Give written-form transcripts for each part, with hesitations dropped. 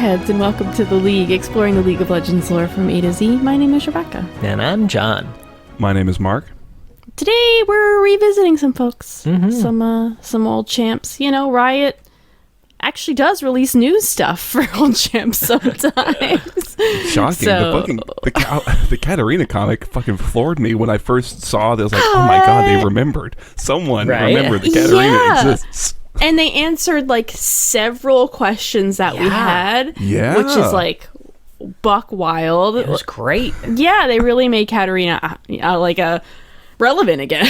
Warheads, and welcome to The League, exploring the League of Legends lore from A to Z. My name is Rebecca. And I'm John. My name is Mark. Today, we're revisiting some folks. Some old champs. You know, Riot actually does release new stuff for old champs sometimes. Shocking. The Katarina comic fucking floored me when I first saw this. Like, oh my god, they remembered. Someone remembered the Katarina exists. And they answered like several questions that we had, which is like buck wild. It was great. Yeah, they really made Katarina relevant again.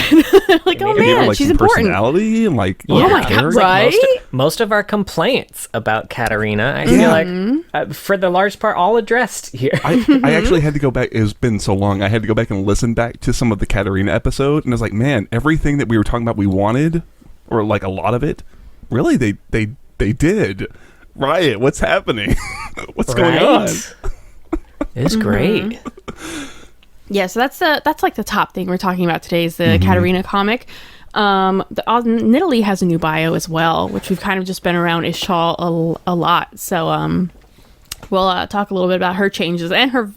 Like, oh man, like, she's important. Personality and like, oh my god, right? Most of our complaints about Katarina, I feel like, for the large part, all addressed here. I actually had to go back. It's been so long. I had to go back and listen back to some of the Katarina episode, and I was like, man, everything that we were talking about, we wanted, or like a lot of it. Really, they did. Riot, what's happening? What's going on? It's great. Yeah, so that's like the top thing we're talking about today is the Katarina comic. Nidalee has a new bio as well, which we've kind of just been around Ishal a lot. So we'll talk a little bit about her changes and her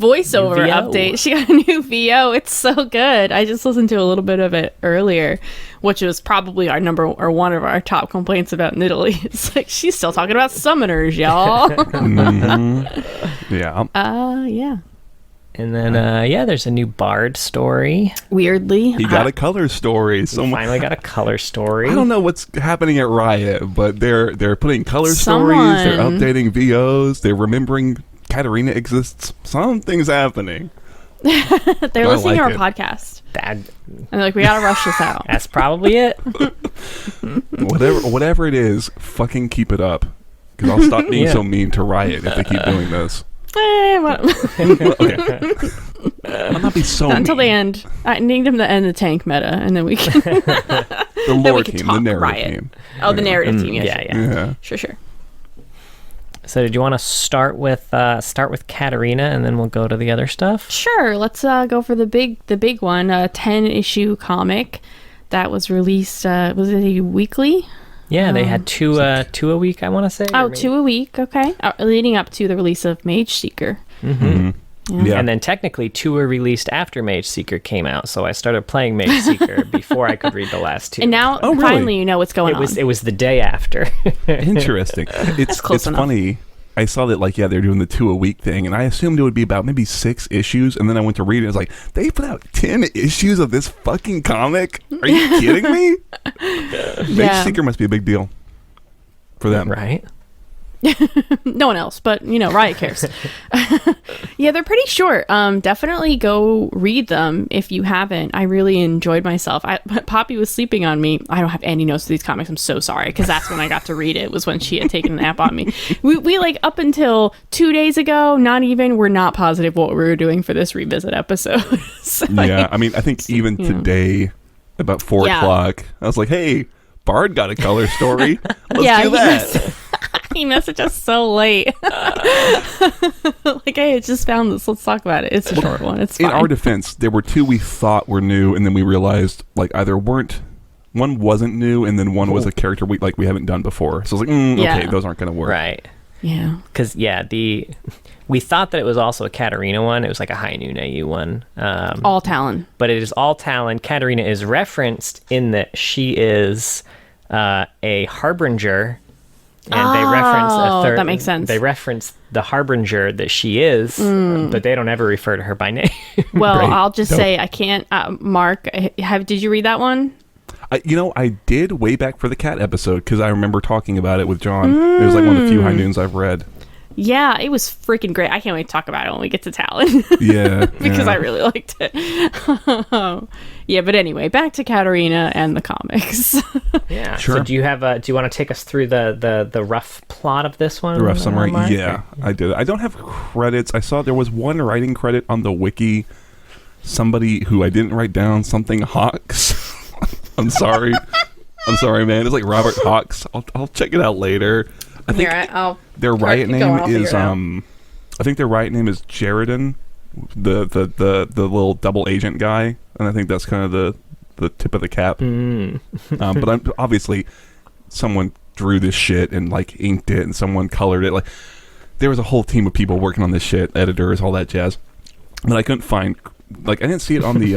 voiceover update. She got a new VO. It's so good. I just listened to a little bit of it earlier, which was probably one of our top complaints about Nidalee. It's like, she's still talking about summoners, y'all. Yeah. Yeah. And then, there's a new Bard story. Weirdly. He got a color story. Finally got a color story. I don't know what's happening at Riot, but they're putting color stories, they're updating VOs, they're remembering Katarina exists. Something's happening. They're listening to our podcast. And they're like, we gotta rush this out. That's probably it. Whatever it is, fucking keep it up. Because I'll stop being so mean to Riot if they keep doing this. Okay. I'll not be so until they end. I need them to end the tank meta, and then we can. The lore team, the narrative team. Oh, the narrative team. Yeah. Sure. So, did you want to start with Katarina, and then we'll go to the other stuff? Sure. Let's go for the big one. A 10-issue comic that was released. Was it a weekly? Yeah, they had two a week, I want to say. Oh, 2 a week, okay. Leading up to the release of Mage Seeker. Yeah. And then technically 2 were released after Mage Seeker came out, so I started playing Mage Seeker before I could read the last 2. And now, finally, you know what's going on. It was the day after. Interesting. It's funny. I saw that, they're doing the 2 a week thing, and I assumed it would be about maybe 6 issues, and then I went to read it, and I was like, they put out 10 issues of this fucking comic? Are you kidding me? Mage Seeker must be a big deal for them. Right? No one else, but, Riot cares. Yeah, they're pretty short. Definitely go read them if you haven't. I really enjoyed myself. Poppy was sleeping on me. I don't have any notes of these comics. I'm so sorry, because that's when I got to read it, was when she had taken a nap on me. We up until 2 days ago, we're not positive what we were doing for this revisit episode. So, yeah, I think even today, about 4 o'clock, I was like, hey, Bard got a color story. Let's do that. He messaged us so late. Hey, I just found this. Let's talk about it. It's a short one. It's fine. In our defense, there were 2 we thought were new, and then we realized either one wasn't new, and then one was a character we haven't done before. So I was like, okay, those aren't going to work. Right. Yeah. Because we thought that it was also a Katarina one. It was like a High Noon AU one. All Talon. But it is all Talon. Katarina is referenced in that she is a Harbinger. And they reference a third. That makes sense. They reference the Harbinger that she is, but they don't ever refer to her by name. Well, right. I'll just say I can't. Mark, did you read that one? I did way back for the cat episode, because I remember talking about it with John. It was one of the few High Noons I've read. Yeah, it was freaking great. I can't wait to talk about it when we get to Talon. Yeah. Because I really liked it. Yeah, but anyway, back to Katarina and the comics. Yeah. Sure. So do you want to take us through the rough plot of this one? The rough summary? Mark? Yeah, I did. I don't have credits. I saw there was one writing credit on the wiki. Somebody who I didn't write down, something Hawks. I'm sorry. I'm sorry, man. It's like Robert Hawks. I'll check it out later. I think their Riot name is I think their Riot name is Jarvan, the little double agent guy, and I think that's kind of the tip of the cap. But obviously someone drew this shit and inked it, and someone colored it. there was a whole team of people working on this shit, editors, all that jazz. But I couldn't find, like, I didn't see it on the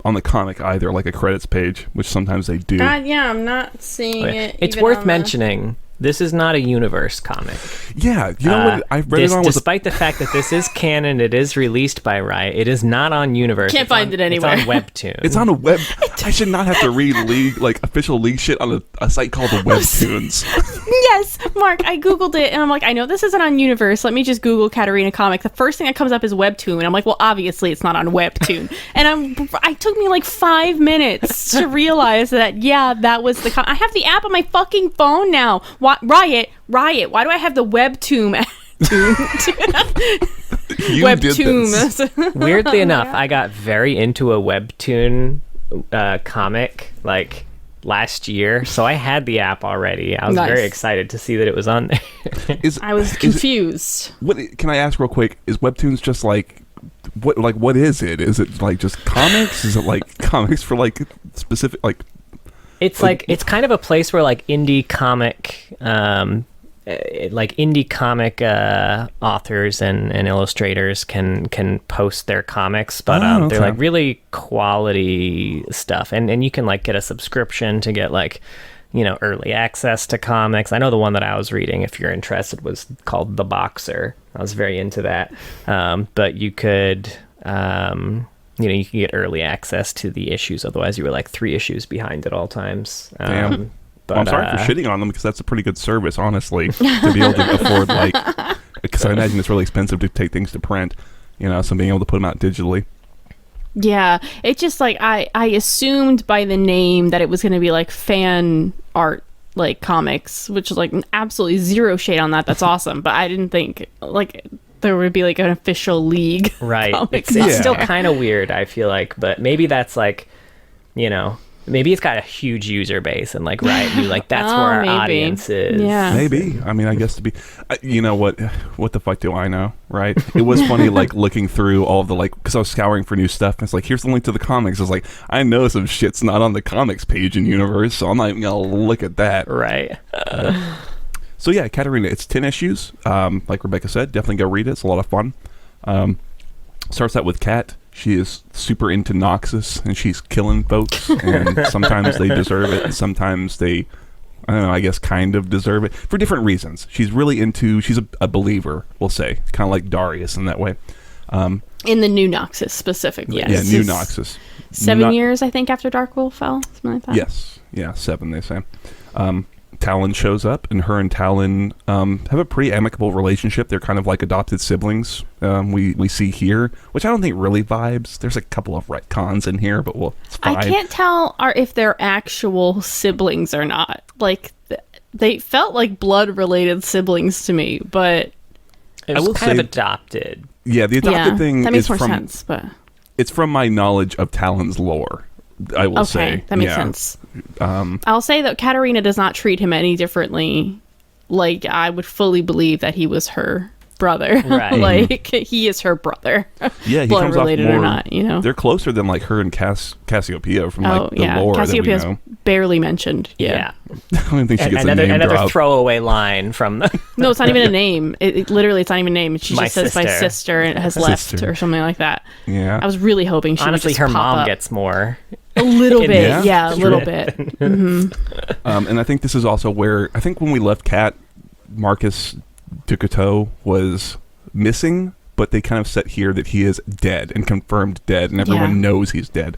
on the comic either, like a credits page, which sometimes they do. Yeah, I'm not seeing it. It's worth mentioning. This is not a universe comic. Yeah, you know what? I've read it on. Despite the fact that this is canon, it is released by Riot. It is not on universe. Can't find it anywhere. It's on Webtoon. It's on a web. I should not have to read league, like official league shit on a site called the Webtoons. Yes, Mark, I googled it and I'm like, I know this isn't on Universe. Let me just Google Katarina comic. The first thing that comes up is Webtoon, and I'm like, well, obviously it's not on Webtoon. And I took me like 5 minutes to realize that that was the. I have the app on my fucking phone now. Riot. Why do I have the Webtoon? Webtoon. Weirdly enough, I got very into a Webtoon comic like last year, so I had the app already. I was very excited to see that it was on there. I was confused. What can I ask real quick? Is Webtoons just like what is it? Is it like just comics? Is it like comics for like specific like? It's like it's kind of a place where like indie comic authors and illustrators can post their comics, but they're like really quality stuff, and you can like get a subscription to get like, you know, early access to comics. I know the one that I was reading, if you're interested, was called The Boxer. I was very into that, but you could you know, you can get early access to the issues, otherwise you were like 3 issues behind at all times. Damn. But, I'm sorry for shitting on them, because that's a pretty good service, honestly, to be able to afford, like, because I imagine it's really expensive to take things to print, you know, so being able to put them out digitally. Yeah, it's just like I assumed by the name that it was going to be like fan art, like comics, which is like absolutely zero shade on that. That's awesome, but I didn't think like there would be like an official league. Right. It's still kind of weird, I feel like, but maybe that's like, you know, maybe it's got a huge user base and like Riot knew like that's where our audience is. Yeah. Maybe. I mean, I guess to be, you know what the fuck do I know, right? It was funny like looking through all of the like, because I was scouring for new stuff and it's like, here's the link to the comics. I was like, I know some shit's not on the comics page in Universe, so I'm not even gonna look at that. Right. So yeah, Katarina, it's 10 issues. Like Rebecca said, definitely go read it. It's a lot of fun. Starts out with Kat. She is super into Noxus, and she's killing folks. And sometimes they deserve it, and sometimes they, I don't know, I guess kind of deserve it for different reasons. She's really into, she's a believer, we'll say. Kind of like Darius in that way. In the new Noxus specifically. Yes. Yeah, new Noxus. 7 years, I think, after Darkwool fell. Something like that. Yes. Yeah, 7, they say. Talon shows up, and her and Talon have a pretty amicable relationship. They're kind of like adopted siblings. We see here, which I don't think really vibes. There's a couple of retcons in here, but it's fine. I can't tell if they're actual siblings or not. Like they felt like blood-related siblings to me, but it was kind of adopted. Yeah, the adopted thing that makes is more from sense, but it's from my knowledge of Talon's lore. I will say. Okay, that makes sense. I'll say that Katarina does not treat him any differently. Like, I would fully believe that he was her brother. Right. Like, he is her brother. Yeah, he blood comes related off more, or not, you know? They're closer than, like, her and Cassiopeia from, like, the lore Cassiopeia's that we know. barely mentioned. Yeah. I don't think she gets a name another drop. throwaway line from the... No, it's not even a name. Literally, it's not even a name. She My just says, my sister. sister has left or something like that. Yeah. I was really hoping she Honestly, would just her pop mom up. gets more. A little bit. Yeah, A little bit. Mm-hmm. And I think this is also where, I think when we left Kat, Marcus Ducato was missing, but they kind of set here that he is dead and confirmed dead, and everyone knows he's dead.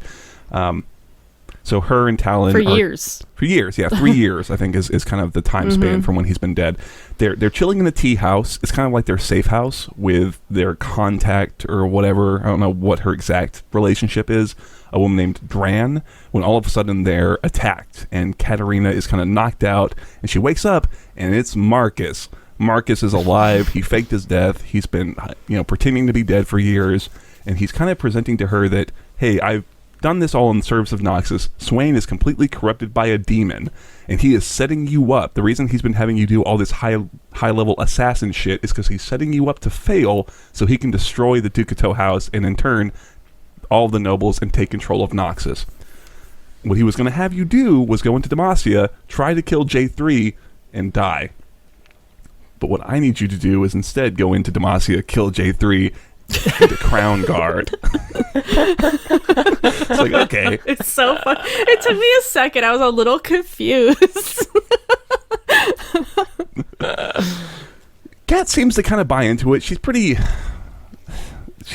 So her and Talon For years, 3 years I think is kind of the time span from when he's been dead. They're chilling in the tea house. It's kind of like their safe house with their contact or whatever. I don't know what her exact relationship is. A woman named Dran. When all of a sudden they're attacked, and Katarina is kind of knocked out, and she wakes up, and it's Marcus. Marcus is alive. He faked his death. He's been, pretending to be dead for years, and he's kind of presenting to her that, hey, I've done this all in service of Noxus. Swain is completely corrupted by a demon, and he is setting you up. The reason he's been having you do all this high-level assassin shit is because he's setting you up to fail so he can destroy the Ducato house and, in turn, all the nobles and take control of Noxus. What he was going to have you do was go into Demacia, try to kill J3, and die. But what I need you to do is instead go into Demacia, kill J3, the crown guard. It's like, okay. It's so fun. It took me a second. I was a little confused. Kat seems to kind of buy into it. She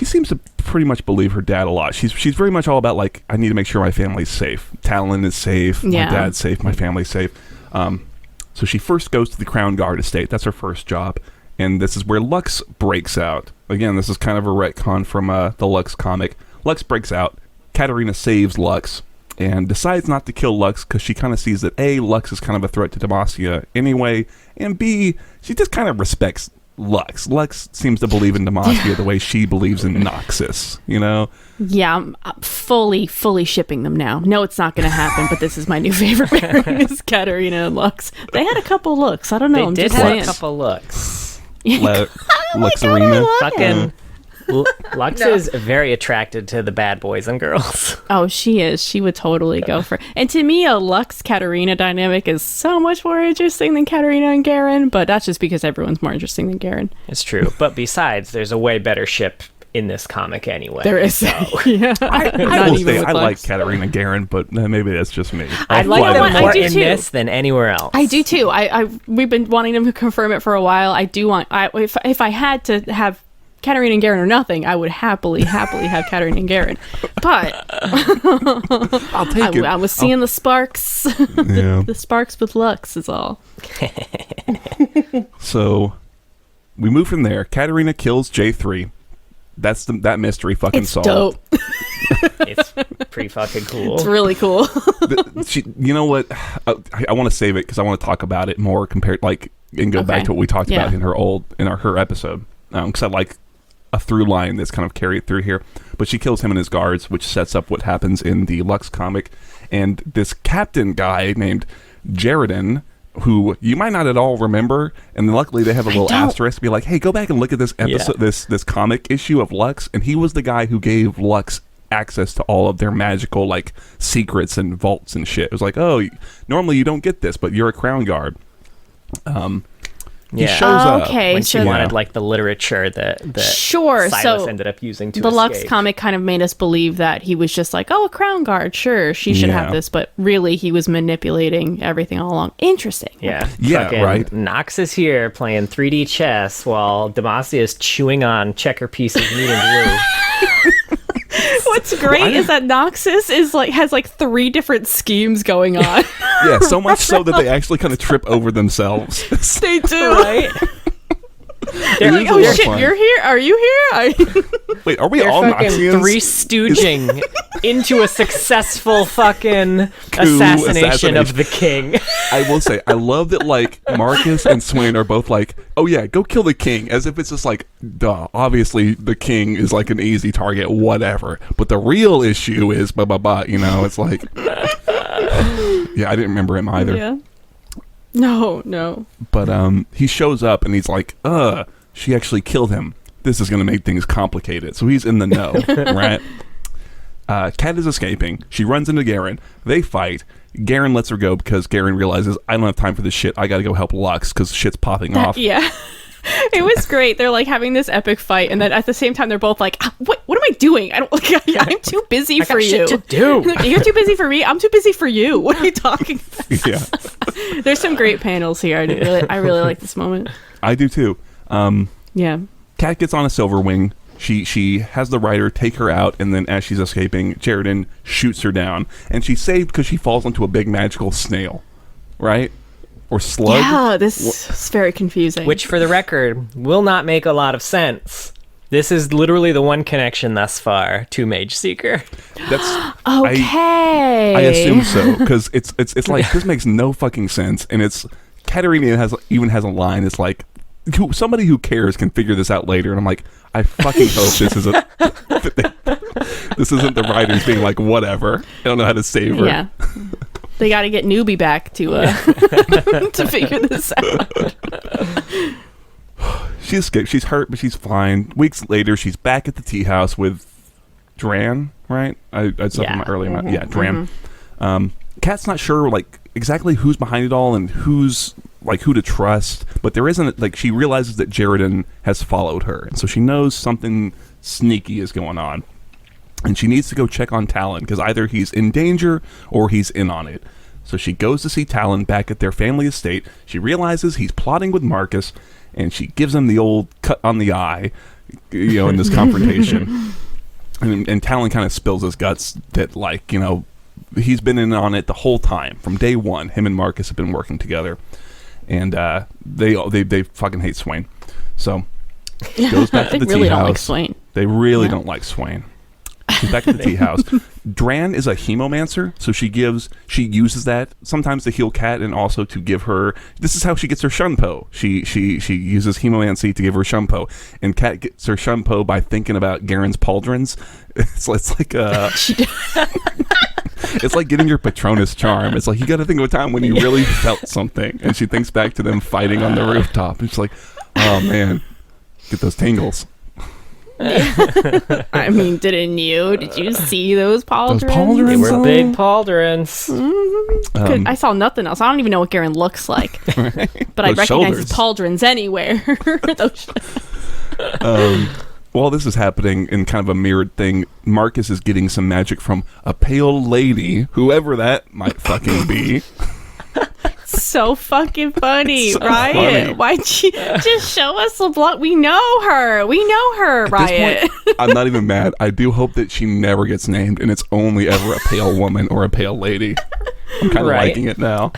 seems to pretty much believe her dad a lot. She's very much all about, like, I need to make sure my family's safe. Talon is safe. Yeah. My dad's safe. My family's safe. So she first goes to the Crown Guard estate. That's her first job. And this is where Lux breaks out. Again, this is kind of a retcon from the Lux comic. Lux breaks out. Katarina saves Lux and decides not to kill Lux because she kind of sees that A, Lux is kind of a threat to Demacia anyway, and B, she just kind of respects Lux. Lux seems to believe in Demacia the way she believes in Noxus, you know? Yeah, I'm fully shipping them now. No, it's not going to happen, but this is my new favorite pairing is Katarina and Lux. They had a couple looks. I don't know. They I'm did just have saying. a couple looks. Luxarina. Fucking Lux is very attracted to the bad boys and girls. Oh, she is. She would totally go for. And to me, a Lux-Katarina dynamic is so much more interesting than Katarina and Garen, but that's just because everyone's more interesting than Garen. It's true. But besides, there's a way better ship in this comic anyway. There is. So. Yeah. I will say I like Katarina and Garen, but maybe that's just me. I like them I more do in too. this than anywhere else. I do too. We've been wanting them to confirm it for a while. I do want. If I had to have Katarina and Garen or nothing, I would happily have Katarina and Garen. But I'll take it. I was seeing the sparks. The sparks with Lux is all. So we move from there. Katarina kills J3. That's that mystery fucking It's solved. dope. It's pretty fucking cool. It's really cool. You know what? I want to save it because I want to talk about it more and go back to what we talked about in her episode. Because I like a through line that's kind of carried through here. But she kills him and his guards, which sets up what happens in the Lux comic. And this captain guy named Jarvan, who you might not at all remember, and luckily they have a little asterisk to be like, hey, go back and look at this episode, this comic issue of Lux, and he was the guy who gave Lux access to all of their magical like secrets and vaults and shit. It was like, oh, normally you don't get this, but you're a crown guard. He shows up when she wanted like the literature that Silas ended up using to the escape. Lux comic kind of made us believe that he was just like, oh, a crown guard, sure, she should have this, but really he was manipulating everything all along. Interesting. Yeah, right. Nox is here playing 3D chess while Demacia is chewing on checker pieces medium blue. What's great is that Noxus has 3 different schemes going on. Yeah, so much so that they actually kind of trip over themselves. They do, right? They're like, oh shit, you're here? Are you here? Wait, are we They're all fucking Noxians? three-stooging into a successful fucking assassination of the king. I will say, I love that like Marcus and Swain are both like, oh yeah, go kill the king, as if it's just like, duh, obviously the king is like an easy target, whatever. But the real issue is you know, it's like, yeah, I didn't remember him either. Yeah. No. But he shows up and he's like, she actually killed him. This is going to make things complicated. So he's in the know, right? Kat is escaping. She runs into Garen. They fight. Garen lets her go because Garen realizes, I don't have time for this shit. I got to go help Lux because shit's popping off. Yeah. It was great. They're like having this epic fight, and then at the same time, they're both like, "What am I doing? I'm too busy for you. Shit to do. You're too busy for me. I'm too busy for you. What are you talking about?" Yeah. There's some great panels here. I really like this moment. I do too. Yeah. Kat gets on a silver wing. She has the rider take her out, and then as she's escaping, Jarvan shoots her down, and she's saved because she falls into a big magical snail, right? Or slug? Yeah, this is very confusing. Which, for the record, will not make a lot of sense. This is literally the one connection thus far to Mage Seeker. That's okay. I assume so because it's like this makes no fucking sense, and it's Katarina has a line. It's like somebody who cares can figure this out later, and I'm like, I fucking hope this isn't the writers being like, whatever. I don't know how to save her. Yeah. They got to get Newbie back to to figure this out. She escaped. She's hurt, but she's fine. Weeks later, she's back at the tea house with Dran, right? I said earlier. Yeah, Dran. Kat's not sure like exactly who's behind it all and who's like who to trust, but there isn't, like, she realizes that Jarvan has followed her, and so she knows something sneaky is going on, and she needs to go check on Talon because either he's in danger or he's in on it. So she goes to see Talon back at their family estate. She realizes he's plotting with Marcus, and she gives him the old cut on the eye, in this confrontation. And Talon kind of spills his guts that, like, he's been in on it the whole time. From day one, him and Marcus have been working together. And they fucking hate Swain. So he goes back to the tea really house. Don't like Swain. They really don't like Swain. She's back at the tea house. Dran is a hemomancer, so she uses that sometimes to heal Kat and also to give her. This is how she gets her shunpo. She uses hemomancy to give her shunpo, and Kat gets her shunpo by thinking about Garen's pauldrons. It's like it's like getting your Patronus charm. It's like you got to think of a time when you really felt something, and she thinks back to them fighting on the rooftop, and she's like, "Oh man, get those tingles." I mean, didn't you? Did you see those pauldrons? They were big pauldrons. I saw nothing else. I don't even know what Garen looks like, but I recognize his pauldrons anywhere. While this is happening in kind of a mirrored thing, Marcus is getting some magic from a pale lady, whoever that might fucking be. So fucking funny, So Riot. funny. Why'd you just show us LeBlanc? We know her, At Riot. this point, I'm not even mad. I do hope that she never gets named and it's only ever a pale woman or a pale lady. I'm kind of liking it now.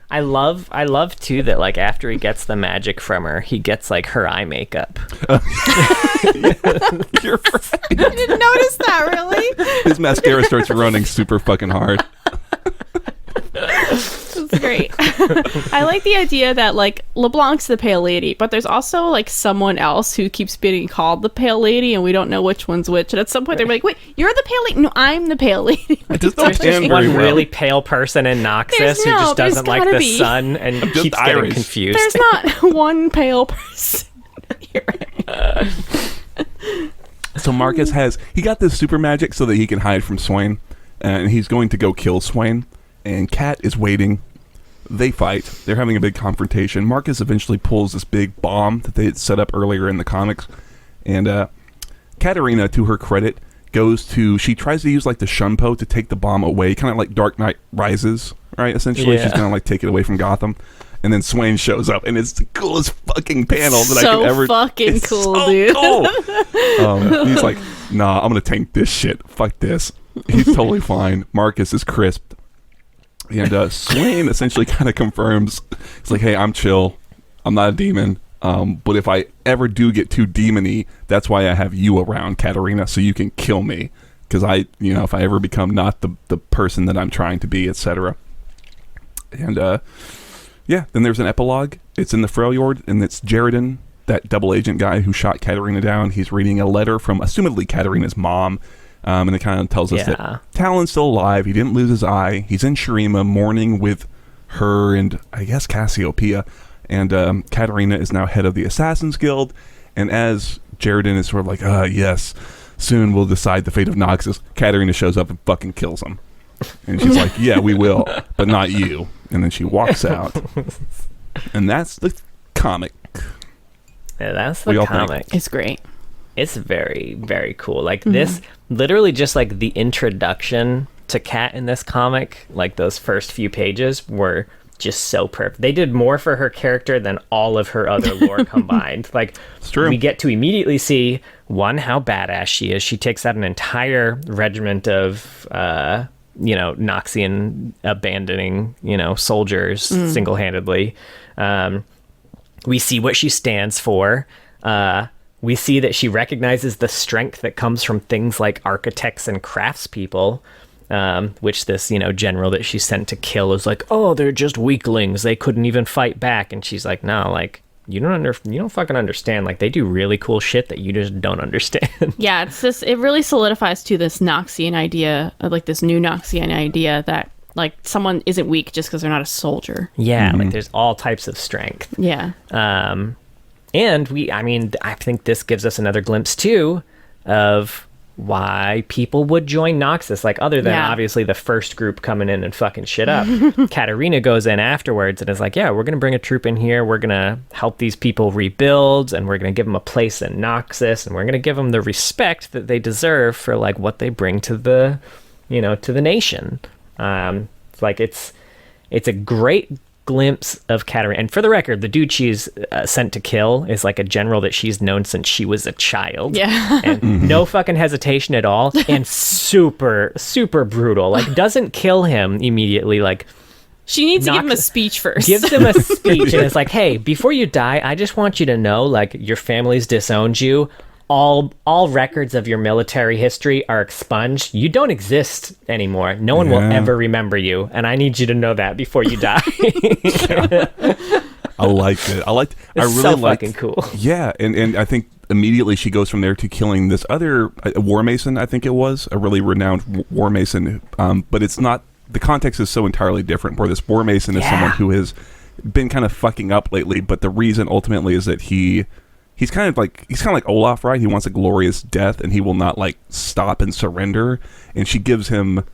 I love too that, like, after he gets the magic from her, he gets like her eye makeup. You're right. I didn't notice that, really. His mascara starts running super fucking hard. That's great. I like the idea that, like, LeBlanc's the pale lady, but there's also, like, someone else who keeps being called the pale lady, and we don't know which one's which. And at some point, they're like, wait, you're the pale lady? No, I'm the pale lady. I just don't There's stand just very one well. really pale person in Noxus who just doesn't like the sun and keeps getting Irish. confused. There's not one pale person. You're right. So Marcus he got this super magic so that he can hide from Swain, and he's going to go kill Swain. And Kat is waiting. They fight. They're having a big confrontation. Marcus eventually pulls this big bomb that they had set up earlier in the comics. And Katarina, to her credit, she tries to use, like, the shunpo to take the bomb away, kind of like Dark Knight Rises, right? Essentially, she's going to, like, take it away from Gotham. And then Swain shows up, and it's the coolest fucking panel that I could ever... So fucking cool, so dude. Cool. He's like, nah, I'm going to tank this shit. Fuck this. He's totally fine. Marcus is crisp. And Swain essentially kind of confirms, it's like, hey, I'm chill. I'm not a demon. But if I ever do get too demon-y, that's why I have you around, Katarina, so you can kill me. Because if I ever become not the person that I'm trying to be, etc. And, then there's an epilogue. It's in the Freljord, and it's Jarvan, that double agent guy who shot Katarina down. He's reading a letter from, assumedly, Katarina's mom. And it kind of tells us that Talon's still alive. He didn't lose his eye. He's in Shurima mourning with her and, I guess, Cassiopeia. And Katarina is now head of the Assassin's Guild. And as Jarvan is sort of like, yes, soon we'll decide the fate of Noxus, Katarina shows up and fucking kills him. And she's like, yeah, we will, but not you. And then she walks out. And that's the comic. Yeah, that's the comic. It's great. It's very, very cool. Like, this, literally just like the introduction to Kat in this comic, like those first few pages were just so perfect. They did more for her character than all of her other lore combined. Like, we get to immediately see, one, how badass she is. She takes out an entire regiment of, Noxian abandoning, soldiers single-handedly. We see what she stands for. We see that she recognizes the strength that comes from things like architects and craftspeople, which this, general that she sent to kill is like, oh, they're just weaklings. They couldn't even fight back. And she's like, no, like, you don't fucking understand. Like, they do really cool shit that you just don't understand. Yeah, it really solidifies to this Noxian idea, like this new Noxian idea that, like, someone isn't weak just because they're not a soldier. Yeah, like, there's all types of strength. Yeah. And I think this gives us another glimpse, too, of why people would join Noxus, like other than obviously the first group coming in and fucking shit up. Katarina goes in afterwards and is like, yeah, we're going to bring a troop in here. We're going to help these people rebuild, and we're going to give them a place in Noxus, and we're going to give them the respect that they deserve for like what they bring to the, to the nation. Like it's a great glimpse of Katarina. And for the record, the dude she's sent to kill is like a general that she's known since she was a child. Yeah. And no fucking hesitation at all. And super, super brutal. Like, doesn't kill him immediately. Like, she needs to give him a speech first. Gives him a speech and it's like, hey, before you die, I just want you to know, like, your family's disowned you. All records of your military history are expunged. You don't exist anymore. No one will ever remember you, and I need you to know that before you die. I liked it. I really so liked, fucking cool. Yeah, and I think immediately she goes from there to killing this other War Mason. I think it was a really renowned War Mason, but it's not. The context is so entirely different. Where this War Mason is someone who has been kind of fucking up lately, but the reason ultimately is that he's kind of like Olaf, right? He wants a glorious death, and he will not like stop and surrender. And she gives him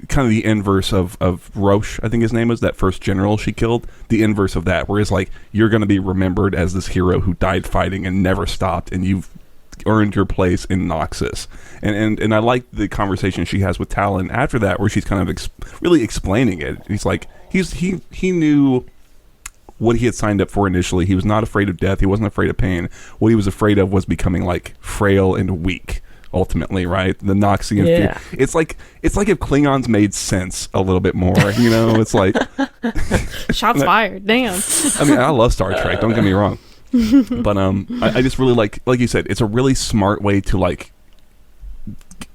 kind of the inverse of Roche, I think his name was, that first general she killed. The inverse of that, where it's like, you're going to be remembered as this hero who died fighting and never stopped, and you've earned your place in Noxus. And I like the conversation she has with Talon after that, where she's kind of really explaining it. He's like, he knew what he had signed up for initially. He was not afraid of death. He wasn't afraid of pain. What he was afraid of was becoming like frail and weak. Ultimately, right? The Noxian fear. It's like if Klingons made sense a little bit more. It's like shots fired. Damn. I mean, I love Star Trek. Don't get me wrong, but I just really like you said, it's a really smart way to like.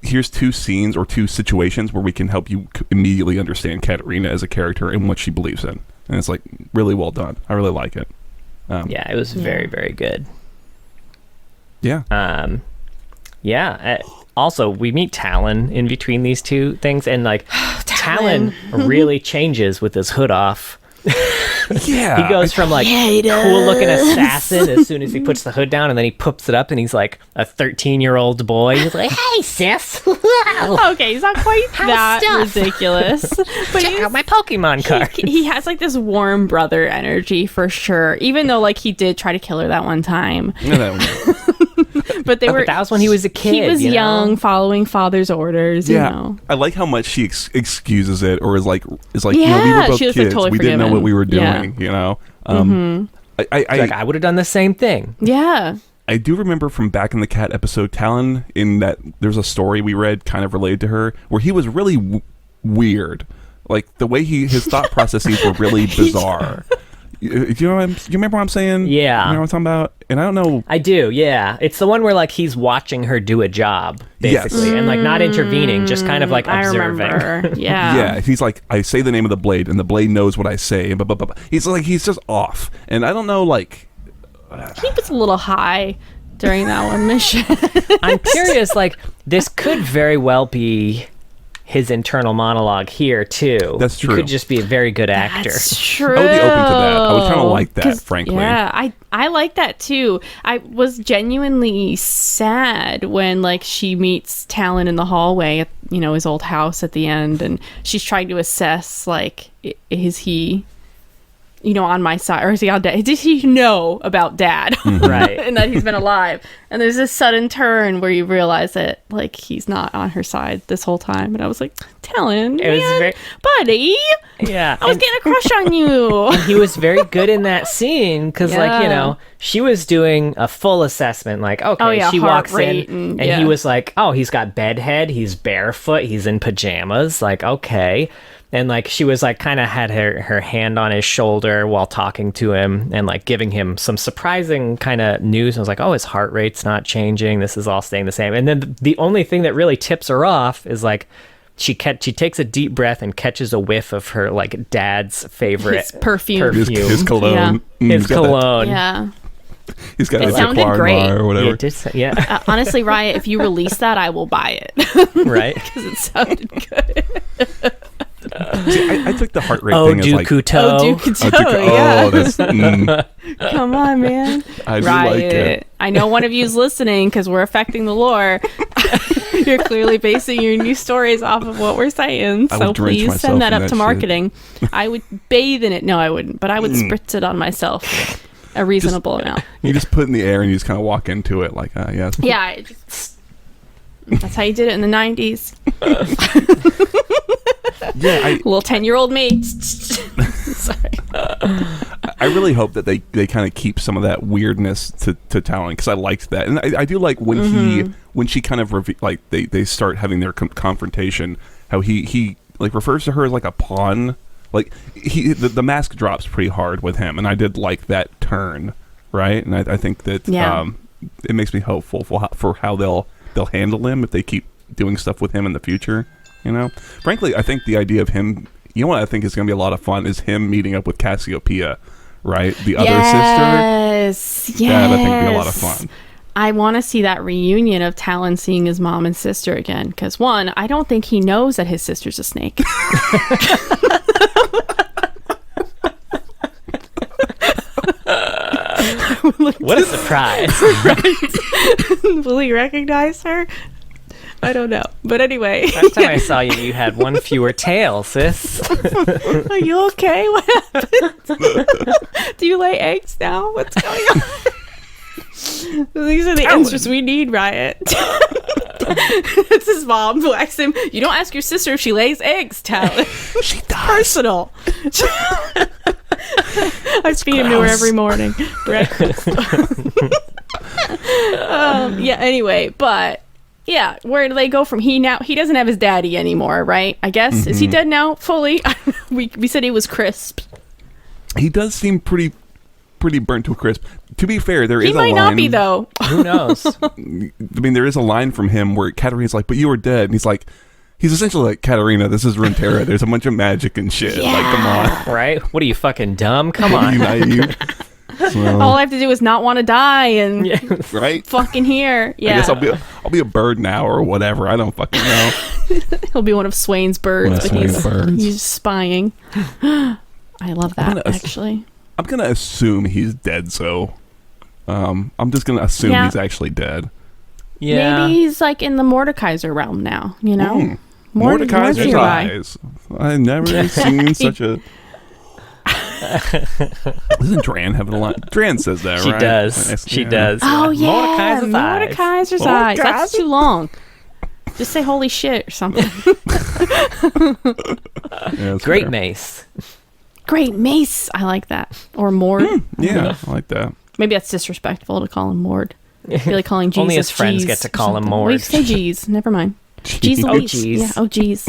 Here's two scenes or two situations where we can help you immediately understand Katarina as a character and what she believes in. And it's like really well done. I really like it. It was very, very good. Yeah. Also, we meet Talon in between these two things, and like Talon really changes with his hood off. Yeah, he goes from like cool looking assassin as soon as he puts the hood down, and then he puts it up and he's like a 13-year-old boy. He's like, hey sis. Okay, he's not quite that ridiculous, but check out my Pokemon card. He has like this warm brother energy for sure, even though like he did try to kill her that one time. But that was when he was a kid. He was young, following father's orders. I like how much she excuses it, or is like, we were both kids. Like, totally we didn't know what we were doing. I would have done the same thing. Yeah. I do remember from back in the Cat episode, Talon, in that there's a story we read kind of related to her, where he was really weird. Like the way his thought processes were really bizarre. You remember what I'm saying? Yeah. You know what I'm talking about? And I don't know. I do, yeah. It's the one where like he's watching her do a job, basically, and like not intervening, just kind of like observing. I remember. Yeah. Yeah. He's like, I say the name of the blade, and the blade knows what I say. Blah, blah, blah, blah. He's just off, and I don't know, like. He was a little high during that one mission. I'm curious, like this could very well be his internal monologue here too. That's true. He could just be a very good actor. That's true. I would be open to that. I would kind of like that, frankly. Yeah, I like that too. I was genuinely sad when like she meets Talon in the hallway at his old house at the end, and she's trying to assess like, is he on my side, or is he on dad? Did he know about dad? Right. And that he's been alive. And there's this sudden turn where you realize that like he's not on her side this whole time. And I was like, Talon, buddy. Yeah. I was getting a crush on you. And he was very good in that scene because like, she was doing a full assessment. Like, okay, she walks in and he was like, oh, he's got bedhead, he's barefoot, he's in pajamas. Like, okay. And like she was like kind of had her hand on his shoulder while talking to him and like giving him some surprising kind of news. I was like, oh, his heart rate's not changing. This is all staying the same. And then the only thing that really tips her off is like she takes a deep breath and catches a whiff of her like dad's favorite his perfume. His cologne. Yeah. His cologne. Yeah. He's got it sounded great or whatever. Yeah. Honestly, Riot, if you release that, I will buy it. Right. Because it sounded good. See, I took the heart rate thing as like... Dukuto. Yeah. Oh, that's... Come on, man. I do like it. I know one of you's listening because we're affecting the lore. You're clearly basing your new stories off of what we're saying. So please send that up to marketing. I would bathe in it. No, I wouldn't. But I would spritz it on myself. A reasonable amount. You just put it in the air and you just kind of walk into it like, yes. Yeah. That's how you did it in the 90s. Little 10-year-old me. Sorry. I really hope that they kind of keep some of that weirdness to Talon, because I liked that, and I do like when when she kind of they start having their confrontation, how he like refers to her as like a pawn, like the mask drops pretty hard with him, and I did like that turn, right? And I think that it makes me hopeful for how they'll handle him if they keep doing stuff with him in the future. Frankly, I think the idea of him, what I think is going to be a lot of fun is him meeting up with Cassiopeia, right? The other sister. Yes. That I think would be a lot of fun. I want to see that reunion of Talon seeing his mom and sister again. Because one, I don't think he knows that his sister's a snake. What a surprise. Will he recognize her? I don't know. But anyway. Last time I saw you, you had one fewer tail, sis. Are you okay? What happened? Do you lay eggs now? What's going on? These are the answers we need, Riot. It's his mom who asks him, you don't ask your sister if she lays eggs, Talon. She does. Personal. I feed him to her every morning. Breakfast. Anyway, but yeah, where do they go from he doesn't have his daddy anymore, right? I guess. Is he dead now fully? we said he was crisp. He does seem pretty burnt to a crisp. To be fair, there is a line. He might not be, though. Who knows? I mean, there is a line from him where Katarina's like, but you were dead. And he's essentially like, Katarina, this is Runeterra. There's a bunch of magic and shit. Yeah. Like, come on. Right? What are you, fucking dumb? Come on. Naive. So, all I have to do is not want to die and right? fucking here. Yeah. I guess I'll be a bird now or whatever. I don't fucking know. He'll be one of Swain's birds, but he's spying. I love that, actually. I'm going to assume he's dead, so I'm just going to assume he's actually dead. Yeah. Maybe he's like in the Mordekaiser realm now, Mordekaiser's eyes. I've never seen such a... Doesn't Dran have a line? Dran says that, she right? does. She does. Oh, yeah. Mordekaiser's eyes. That's too long. Just say holy shit or something. Great mace. Great mace. I like that. Or Mord. Yeah, I like that. Maybe that's disrespectful to call him Mord. I feel like calling Jesus Only his friends get to call him Mord. Wait, say G's. Never mind. G's Louise. Yeah, G's.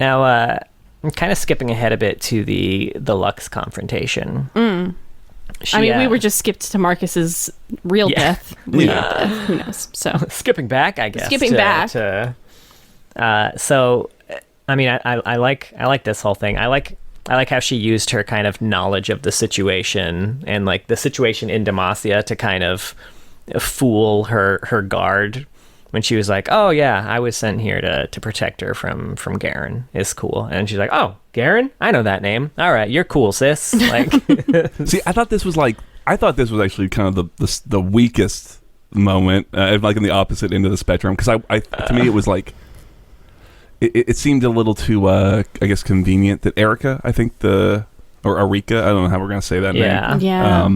Now, I'm kind of skipping ahead a bit to the Lux confrontation. We were just skipped to Marcus's real death. Real death. Who knows? So skipping back, I guess. So, I mean, I like this whole thing. I like how she used her kind of knowledge of the situation and like the situation in Demacia to kind of fool her guard when she was like, "Oh yeah, I was sent here to protect her from Garen. It's cool." And she's like, "Oh, Garen? I know that name. All right, you're cool, sis." Like, see, I thought this was actually kind of the weakest moment, like in the opposite end of the spectrum, because to me it was like. It seemed a little too, I guess, convenient that Erica, I think or Arika, I don't know how we're going to say that name. Yeah.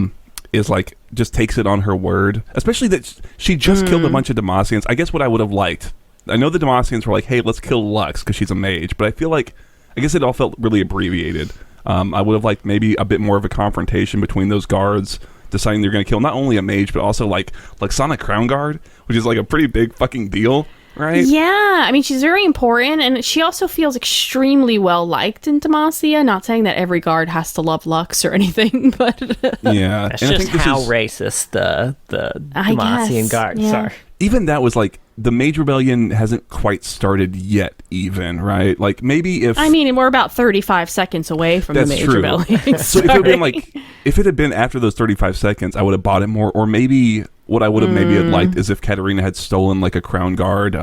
Is like, just takes it on her word. Especially that she just killed a bunch of Demacians. I guess what I would have liked, I know the Demacians were like, hey, let's kill Lux because she's a mage. But I feel like, I guess it all felt really abbreviated. I would have liked maybe a bit more of a confrontation between those guards deciding they're going to kill not only a mage, but also like Sonic Crown Guard, which is like a pretty big fucking deal. Right? Yeah, I mean, she's very important, and she also feels extremely well liked in Demacia. Not saying that every guard has to love Lux or anything, but yeah, that's just how racist the Demacian guards are. Even that was like the Mage Rebellion hasn't quite started yet. Even right, like maybe if we're about 35 seconds away from the Mage Rebellion. So if it had been after those 35 seconds, I would have bought it more, or maybe what I would have maybe had liked is if Katarina had stolen like a Crown Guard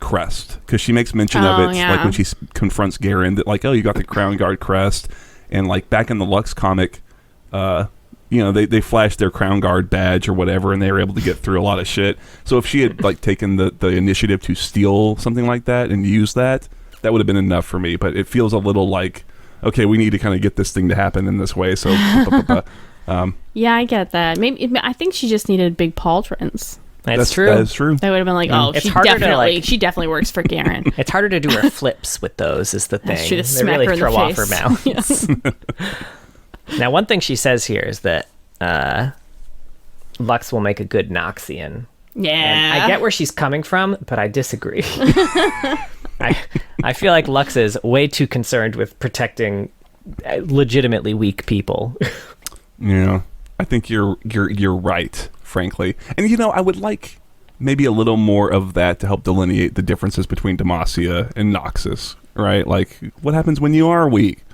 crest, because she makes mention of it like when she confronts Garen that like, oh, you got the Crown Guard crest, and like back in the Lux comic, they flashed their Crown Guard badge or whatever, and they were able to get through a lot of shit. So if she had like taken the initiative to steal something like that and use that would have been enough for me. But it feels a little like, okay, we need to kind of get this thing to happen in this way. So. Yeah, I get that. Maybe I think she just needed big pauldrons. That's true. That is true. That would have been like, she definitely works for Garen. It's harder to do her flips with those, is the thing. That's true, to they smack really her in throw the off her face. mouth. Now, one thing she says here is that Lux will make a good Noxian. Yeah. And I get where she's coming from, but I disagree. I feel like Lux is way too concerned with protecting legitimately weak people. Yeah, I think you're right, frankly. And I would like maybe a little more of that to help delineate the differences between Demacia and Noxus, right? Like, what happens when you are weak?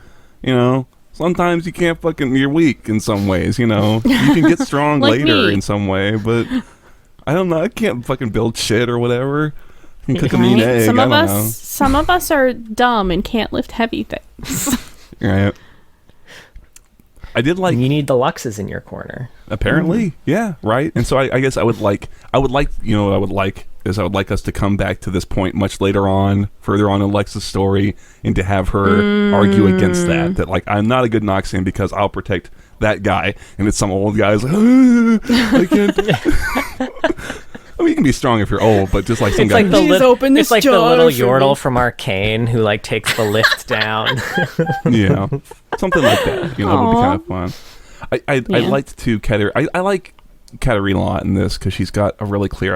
Sometimes you can't you're weak in some ways, You can get strong like later me. in some way, but I don't know. I can't build shit or whatever. I can cook a mean egg. Some of us are dumb and can't lift heavy things. Right. I did like. You need the Luxes in your corner. Apparently, yeah, right. And so I guess I would like us to come back to this point much later on, further on in Lex's story, and to have her argue against that. That like, I'm not a good Noxian because I'll protect that guy, and it's some old guy who's like, I can't. I mean, you can be strong if you're old, but just like some guy. It's like the little Yordle from Arcane who like takes the lift down. Yeah, something like that. That would be kind of fun. I liked to I like Katarina a lot in this because she's got a really clear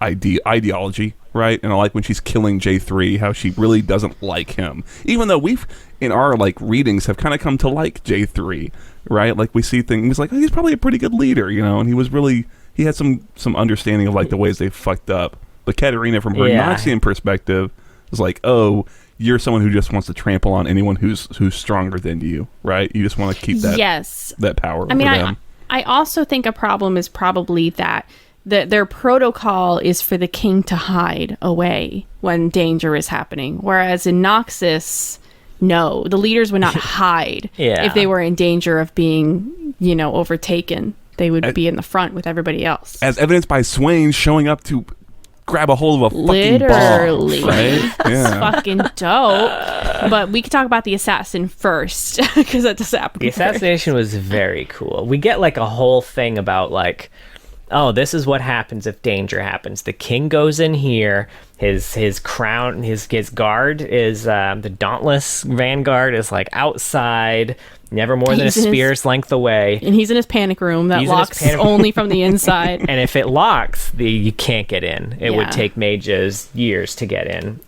ideology, right? And I like when she's killing J3, how she really doesn't like him, even though we've in our readings have kind of come to like J3, right? Like we see things like, oh, he's probably a pretty good leader, and he had some understanding of the ways they fucked up. But Katarina, from her Noxian perspective, is like, oh, you're someone who just wants to trample on anyone who's stronger than you, right? You just want to keep that that power over them. I also think a problem is probably that their protocol is for the king to hide away when danger is happening, whereas in Noxus, no, the leaders would not hide if they were in danger of being, overtaken. They would be in the front with everybody else. As evidenced by Swain showing up to grab a hold of a fucking bomb. Right? That's fucking dope. But we could talk about the assassin first, because that just happened. The assassination was very cool. We get a whole thing about oh, this is what happens if danger happens. The king goes in here. His crown, his guard is the Dauntless Vanguard is outside, never more than a spear's length away. And he's in his panic room that locks only from the inside. And if it locks, you can't get in. It would take mages years to get in.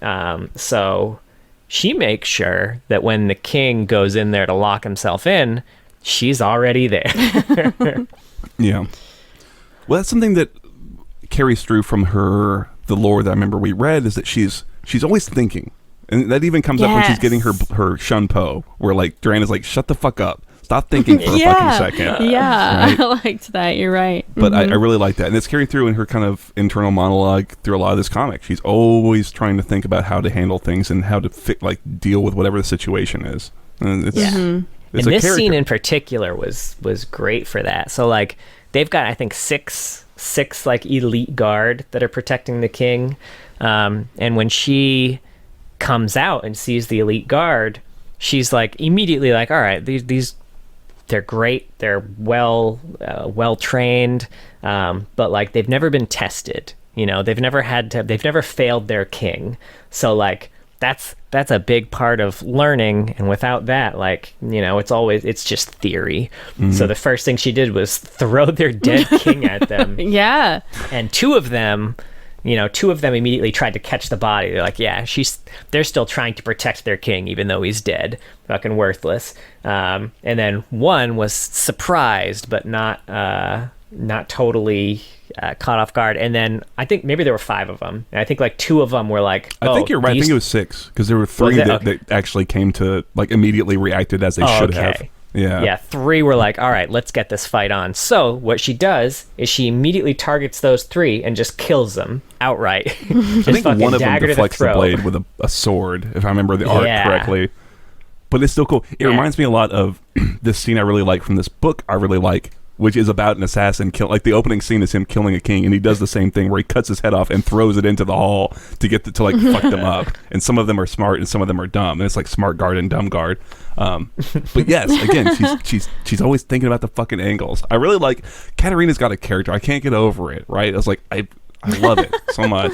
So she makes sure that when the king goes in there to lock himself in, she's already there. Yeah. Well, that's something that carries through from the lore that I remember we read, is that she's always thinking. And that even comes up when she's getting her Shunpo, where Durana's like, shut the fuck up. Stop thinking for a fucking second. Yeah, right? I liked that. You're right. But I really like that. And it's carried through in her kind of internal monologue through a lot of this comic. She's always trying to think about how to handle things and how to deal with whatever the situation is. And it's, and this scene in particular was great for that. So they've got, I think, six elite guard that are protecting the king. And when she comes out and sees the elite guard, she's immediately all right, these they're great, they're well trained, but they've never been tested. They've never failed their king. So that's a big part of learning, and without that, it's just theory. So the first thing she did was throw their dead king at them. Yeah. And two of them immediately tried to catch the body. They're like, yeah, they're still trying to protect their king even though he's dead, fucking worthless. And then one was surprised but not totally caught off guard. And then I think maybe there were 5 of them. And I think two of them were I think you're right. I think it was 6, because there were 3 that actually came to immediately reacted as they should have. Yeah, 3 were like, all right, let's get this fight on. So what she does is she immediately targets those 3 and just kills them outright. I think one of them deflects the blade with a sword, if I remember the arc correctly. But it's still cool. It reminds me a lot of this scene I really like from this book I really like, which is about an assassin like the opening scene is him killing a king, and he does the same thing where he cuts his head off and throws it into the hall to get to like fuck them up. And some of them are smart and some of them are dumb, and it's like smart guard and dumb guard. But yes, again, she's always thinking about the fucking angles. I really like Katarina's got a character. I can't get over it. Right? I was like, I love it so much.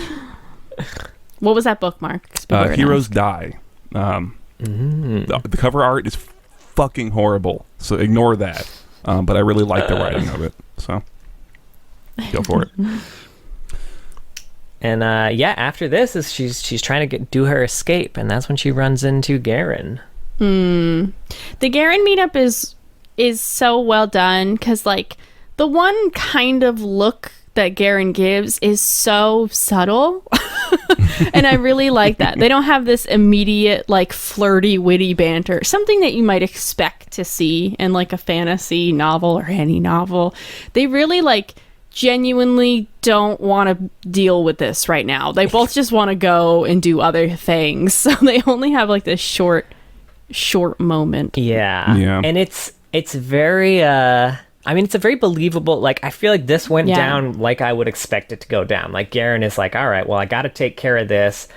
What was that bookmark? Heroes Die. The cover art is fucking horrible, so ignore that. But I really like the writing of it, so go for it. And after this is she's trying to do her escape, and that's when she runs into Garen. The Garen meetup is so well done, because like the one kind of look that Garen gives is so subtle. And I really like that. They don't have this immediate like flirty witty banter, something that you might expect to see in like a fantasy novel or any novel. They really like genuinely don't want to deal with this right now. They both just want to go and do other things, so they only have like this short moment. Yeah. And it's very I mean, it's a very believable, like, I feel like this went down like I would expect it to go down. Like, Garen is like, all right, well, I got to take care of this.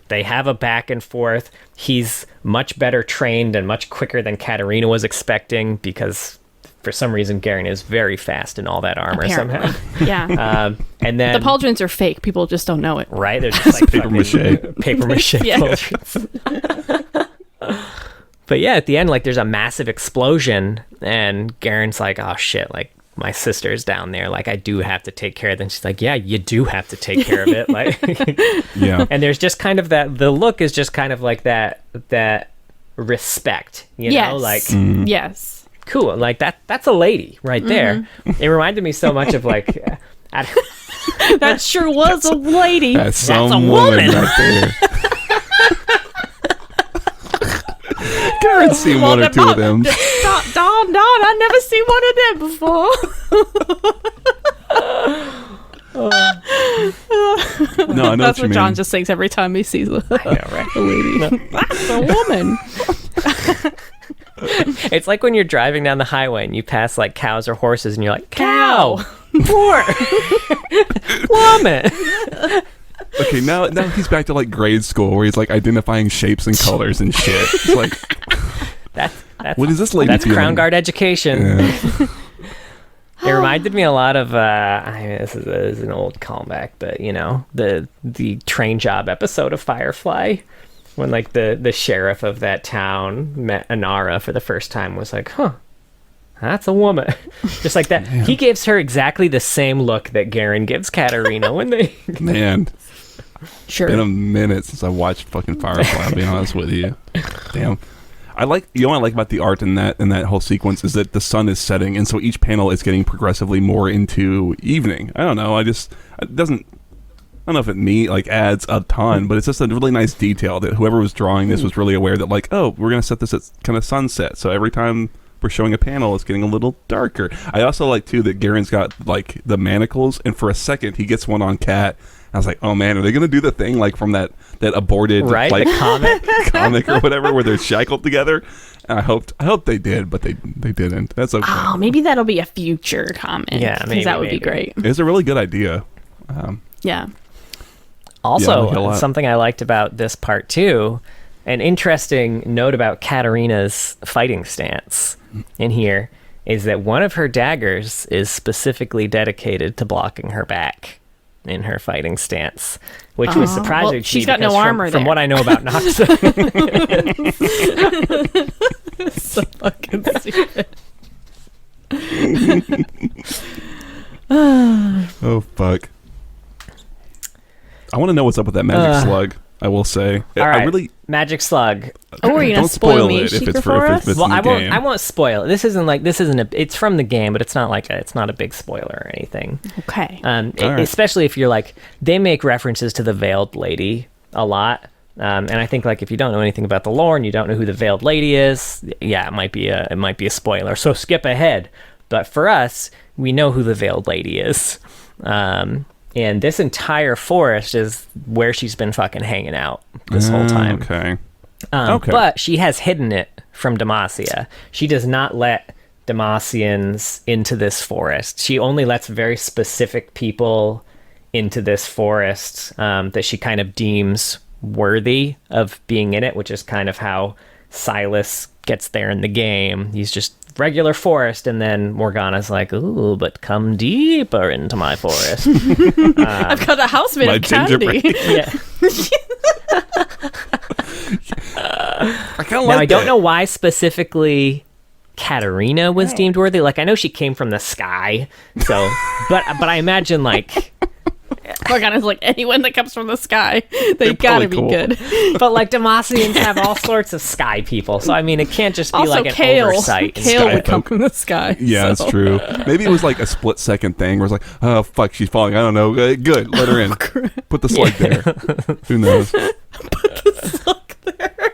They have a back and forth. He's much better trained and much quicker than Katarina was expecting, because for some reason Garen is very fast in all that armor somehow. Yeah. And then the pauldrons are fake. People just don't know it. Right? They're just like paper mache pauldrons. But yeah, at the end, like, there's a massive explosion, and Garen's like, oh shit, like, my sister's down there, like, I do have to take care of them. She's like, yeah, you do have to take care of it. Like, yeah. And there's just kind of the look is just kind of like that respect, you know, like, yes, cool, like that's a lady right there. It reminded me so much of like, that sure was a lady. That's a woman right there. Garen's seen one or two of them. Don, I never seen one of them before. No, I know that's what you John mean. just sings every time he sees a lady. That's a woman. It's like when you're driving down the highway and you pass like cows or horses, and you're like, cow, horse, woman. Okay, now he's back to like grade school where he's like identifying shapes and colors and shit. It's like, that's what is this lady? That's feeling? Crown Guard education. Yeah. It reminded me a lot of this is an old callback, but you know, the train job episode of Firefly, when like the sheriff of that town met Inara for the first time, was like, huh, that's a woman. Just like that. Damn. He gives her exactly the same look that Garen gives Katarina when they man. Sure. It's been a minute since I watched fucking Firefly, I'll be honest with you. Damn. I like, you know what I like about the art in that whole sequence is that the sun is setting, and so each panel is getting progressively more into evening. I don't know, I don't know if it adds a ton, but it's just a really nice detail that whoever was drawing this was really aware that like, oh, we're gonna set this at kind of sunset, so every time we're showing a panel, it's getting a little darker. I also like too that Garen's got like the manacles, and for a second he gets one on Kat. I was like, oh man, are they gonna do the thing like from that aborted right? like the comic or whatever where they're shackled together? And I hope they did, but they didn't. That's okay. Oh, maybe that'll be a future comic. Yeah, because that would be great. It's a really good idea. Yeah. Also, something I liked about this part too, an interesting note about Katarina's fighting stance in here is that one of her daggers is specifically dedicated to blocking her back in her fighting stance, which was surprising. Well, she's got no armor from what I know about Noxa. So fucking stupid. Oh fuck! I want to know what's up with that magic slug. I will say. All right, I really magic slug. Oh, are you gonna spoil me if it's for us? Well, I won't spoil it. This isn't it's from the game, but it's not a big spoiler or anything. Okay. Especially if you're like, they make references to the Veiled Lady a lot, And I think like if you don't know anything about the lore and you don't know who the Veiled Lady is, yeah, it might be a spoiler. So skip ahead. But for us, we know who the Veiled Lady is. And this entire forest is where she's been fucking hanging out this whole time. Okay. But she has hidden it from Demacia. She does not let Demacians into this forest. She only lets very specific people into this forest that she kind of deems worthy of being in it, which is kind of how Silas gets there in the game. He's just regular forest, and then Morgana's like, ooh, but come deeper into my forest. I've got a house made of candy. Yeah. I don't know why specifically Katarina was deemed worthy. Like, I know she came from the sky, so but I imagine like Morgana's like, anyone that comes from the sky, they gotta be good. But like Demacians have all sorts of sky people, so I mean it can't just be also, like an Kale. oversight. Kale would come from the sky. Yeah, so. that's true. Maybe it was like a split second thing where it's like, oh fuck, she's falling. I don't know. Good, let her in. Put the slug there. Who knows? Put the slug there.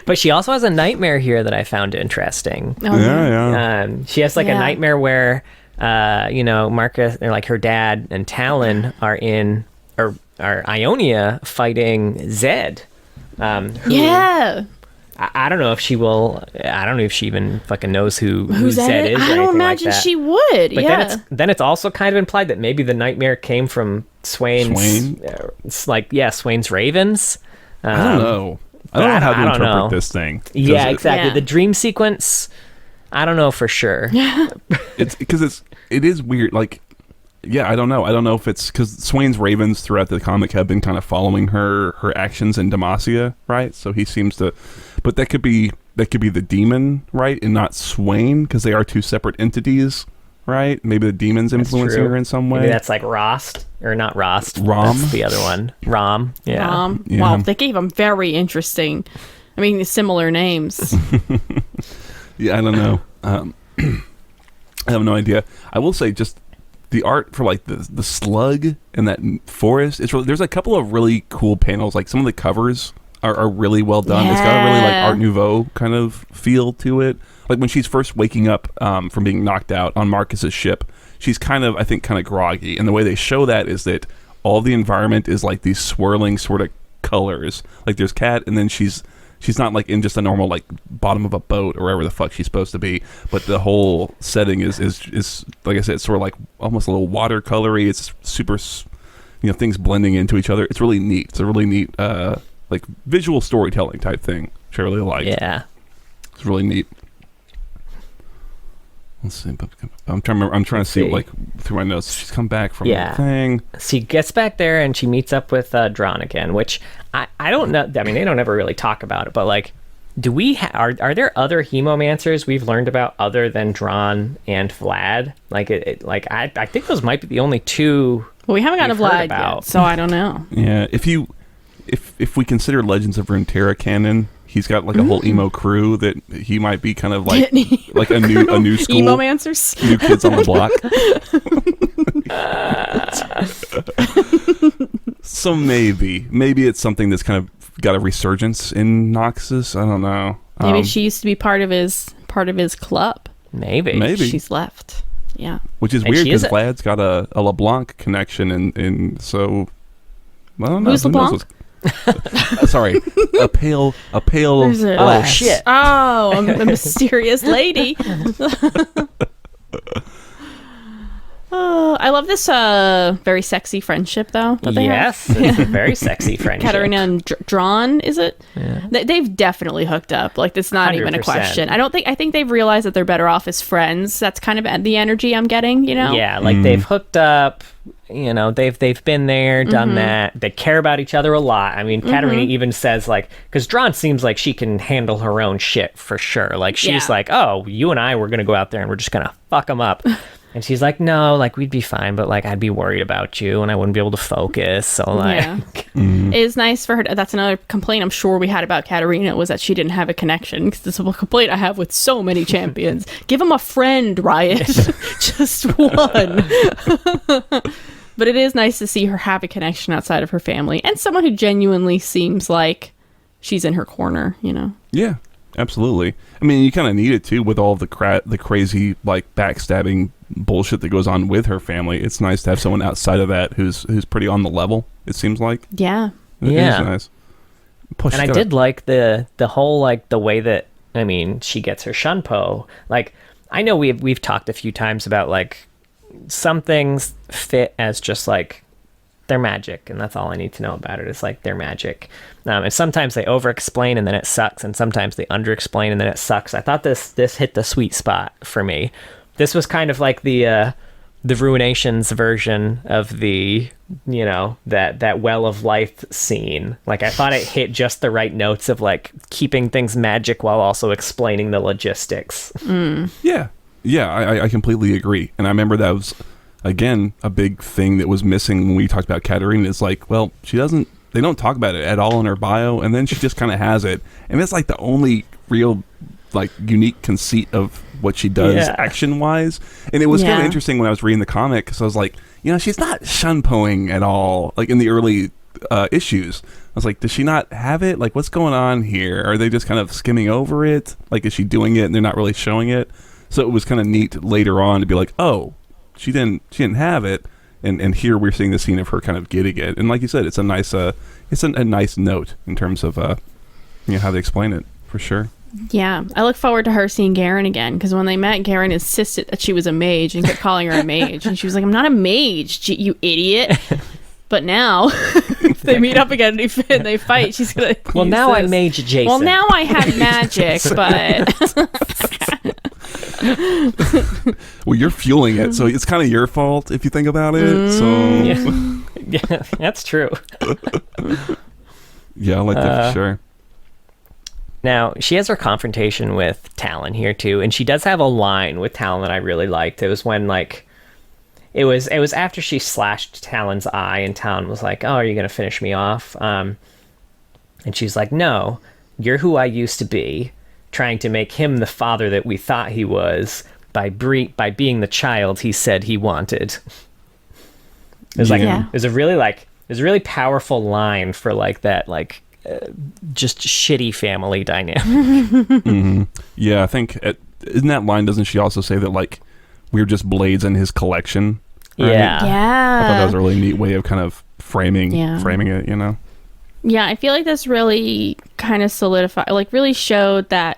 But she also has a nightmare here that I found interesting. Oh, Yeah. She has like a nightmare where Marcus, or like her dad and Talon are in, or are Ionia fighting Zed. Yeah. I don't know if she will. I don't know if she even fucking knows who Zed is. I don't imagine like that. she would. But then it's also kind of implied that maybe the nightmare came from Swain's. Swain's ravens. I don't know. I don't know how to interpret this thing. Yeah, exactly. The dream sequence. I don't know for sure. It's because it is weird. Like, yeah, I don't know. I don't know if it's because Swain's ravens throughout the comic have been kind of following her actions in Demacia, right? So he seems to, but that could be the demon, right, and not Swain, because they are two separate entities, right? Maybe the demon's influencing her in some way. Maybe that's like Rost, or not Rost. Rom, that's the other one. Rom. Yeah. Rom. Yeah. Well, they gave them very interesting. I mean, similar names. Yeah, I don't know. I have no idea. I will say, just the art for like the slug in that forest. It's really, there's a couple of really cool panels. Like some of the covers are really well done. Yeah. It's got a really like Art Nouveau kind of feel to it. Like when she's first waking up from being knocked out on Marcus's ship, she's kind of groggy. And the way they show that is that all the environment is like these swirling sort of colors. Like there's Cat, and then she's not like in just a normal like bottom of a boat or wherever the fuck she's supposed to be, but the whole setting is like I said, it's sort of like almost a little watercolory. It's super, things blending into each other. It's really neat. It's a really neat like visual storytelling type thing, which I really like. Yeah, it's really neat. Let's see. I'm trying to see like through my notes. She's come back from the thing. She gets back there and she meets up with Dron again, which I don't know. I mean, they don't ever really talk about it, but like, do we are there other hemomancers we've learned about other than Dron and Vlad? Like I think those might be the only two. Well, we haven't gotten a Vlad yet, so I don't know. Yeah, if we consider Legends of Runeterra canon, he's got like a whole emo crew that he might be kind of like a new school Emomancers, new kids on the block. So maybe it's something that's kind of got a resurgence in Noxus. I don't know. Maybe she used to be part of his club. Maybe she's left. Yeah, which is weird because Vlad's got a LeBlanc connection, and so I don't know. Who's LeBlanc? Sorry, a pale lass. Oh shit! Oh, a mysterious lady. Oh, I love this very sexy friendship though. That they have. It's a very sexy friendship. Katarina and Dron, is it? Yeah. They've definitely hooked up. Like it's not 100%. Even a question. I think they've realized that they're better off as friends. That's kind of the energy I'm getting. Yeah, like they've hooked up. They've been there, done that. They care about each other a lot. I mean, Katarina even says like, because Dron seems like she can handle her own shit for sure. Like she's like, oh, you and I were gonna go out there and we're just gonna fuck them up. And she's like, no, like we'd be fine, but like I'd be worried about you and I wouldn't be able to focus. So like, It is nice for her. That's another complaint I'm sure we had about Katarina, was that she didn't have a connection. Because this is a complaint I have with so many champions. Give him a friend, Riot. Just one. But it is nice to see her have a connection outside of her family and someone who genuinely seems like she's in her corner, you know? Yeah, absolutely. I mean, you kind of need it too with all the crazy like backstabbing bullshit that goes on with her family. It's nice to have someone outside of that who's pretty on the level, it seems like. Yeah. It is nice. Plus, and I did like the whole, like, the way that, I mean, she gets her shunpo. Like, I know we've talked a few times about, like, some things fit as just, like, they're magic, and that's all I need to know about it. It's like, they're magic. And sometimes they over-explain, and then it sucks, and sometimes they under-explain, and then it sucks. I thought this hit the sweet spot for me. This was kind of like the Ruinations version of the, you know, that Well of Life scene. Like, I thought it hit just the right notes of, like, keeping things magic while also explaining the logistics. Yeah, I completely agree. And I remember that was, again, a big thing that was missing when we talked about Katarina. Is like, well, they don't talk about it at all in her bio, and then she just kind of has it. And it's like the only real, like, unique conceit of what she does action-wise. And it was kind of interesting when I was reading the comic, because I was like, you know, she's not shunpoing at all, like in the early issues. I was like, does she not have it? Like, what's going on here? Are they just kind of skimming over it? Like, is she doing it and they're not really showing it? So it was kind of neat later on to be like, oh, she didn't have it, and here we're seeing the scene of her kind of getting it. And like you said, it's a nice nice note in terms of you know, how they explain it, for sure. Yeah, I look forward to her seeing Garen again, because when they met, Garen insisted that she was a mage and kept calling her a mage, and she was like, I'm not a mage, you idiot. But now, if they meet up again and they fight, she's gonna well, now I'm Mage Jason. Well, now I have magic, but... Well, you're fueling it, so it's kind of your fault if you think about it. So yeah, that's true. Yeah, I like that for sure. Now, she has her confrontation with Talon here, too, and she does have a line with Talon that I really liked. It was when, like, it was after she slashed Talon's eye, and Talon was like, oh, are you going to finish me off? And she's like, no, you're who I used to be, trying to make him the father that we thought he was by being the child he said he wanted. It was like, it was a really powerful line for, like, that, like, just shitty family dynamic. Mm-hmm. Yeah, I think in that line, doesn't she also say that, like, we're just blades in his collection? Right? Yeah. I thought that was a really neat way of kind of framing it, you know? Yeah, I feel like this really kind of solidified, like, really showed that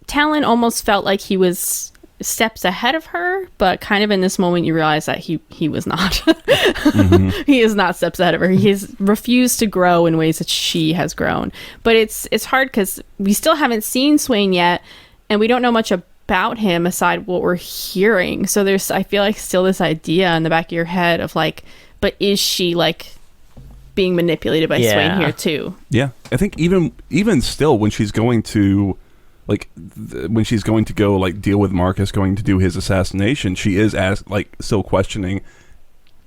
Talon almost felt like he was steps ahead of her, but kind of in this moment you realize that he was not. Mm-hmm. He is not steps ahead of her. He has refused to grow in ways that she has grown. But it's hard because we still haven't seen Swain yet, and we don't know much about him aside what we're hearing. So there's, I feel like, still this idea in the back of your head of, like, but is she, like, being manipulated by Swain here too? Yeah, I think even still, when she's going to, like, when she's going to go, like, deal with Marcus going to do his assassination, she is still questioning,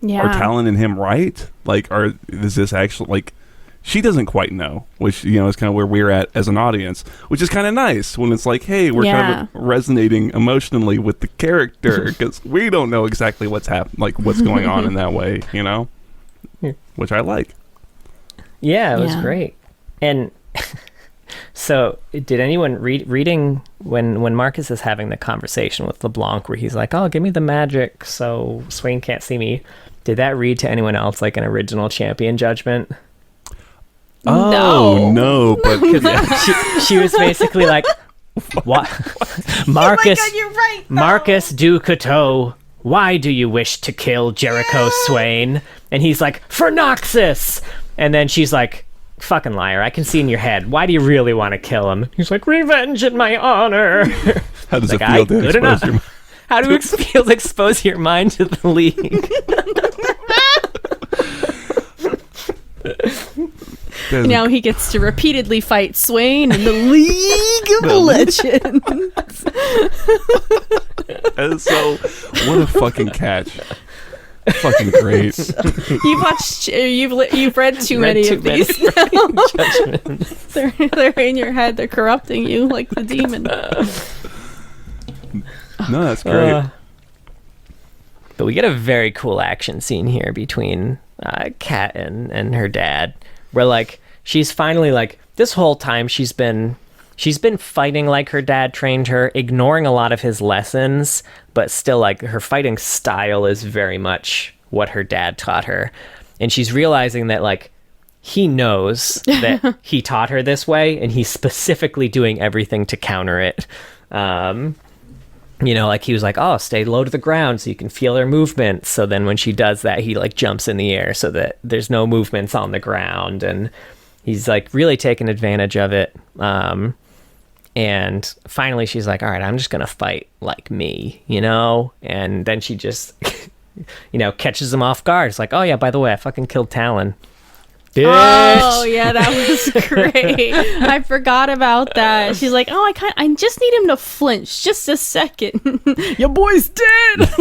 are Talon and him right? Like, is this actually, like, she doesn't quite know, which, you know, is kind of where we're at as an audience, which is kind of nice when it's like, hey, we're kind of resonating emotionally with the character, because we don't know exactly what's going on in that way, you know, which I like. Yeah, it was great. And so, did anyone reading when Marcus is having the conversation with LeBlanc, where he's like, "Oh, give me the magic so Swain can't see me"? Did that read to anyone else like an original champion judgment? Oh no! But she was basically like, "What, Marcus? Oh my God, you're right, though. Marcus Ducateau, why do you wish to kill Jericho Swain?" And he's like, "For Noxus." And then she's like, fucking liar, I can see in your head. Why do you really want to kill him? He's like, revenge in my honor. How does it feel to expose your mind? How do it feel to expose your mind to the League? Now he gets to repeatedly fight Swain in the League of Legends. And so, what a fucking catch. Fucking great. You've read too many of these. They're in your head. They're corrupting you like the demon. No, that's great. But we get a very cool action scene here between Kat and her dad, where like she's finally like, this whole time she's been fighting like her dad trained her, ignoring a lot of his lessons, but still like her fighting style is very much what her dad taught her. And she's realizing that like he knows that he taught her this way, and he's specifically doing everything to counter it. You know, like he was like, oh, stay low to the ground so you can feel her movement. So then when she does that, he like jumps in the air so that there's no movements on the ground. And he's like really taking advantage of it. And finally she's like, all right, I'm just going to fight like me, you know? And then she just, you know, catches him off guard. It's like, oh yeah, by the way, I fucking killed Talon. Bitch. Oh yeah, that was great. I forgot about that. She's like, oh, I just need him to flinch just a second. Your boy's dead.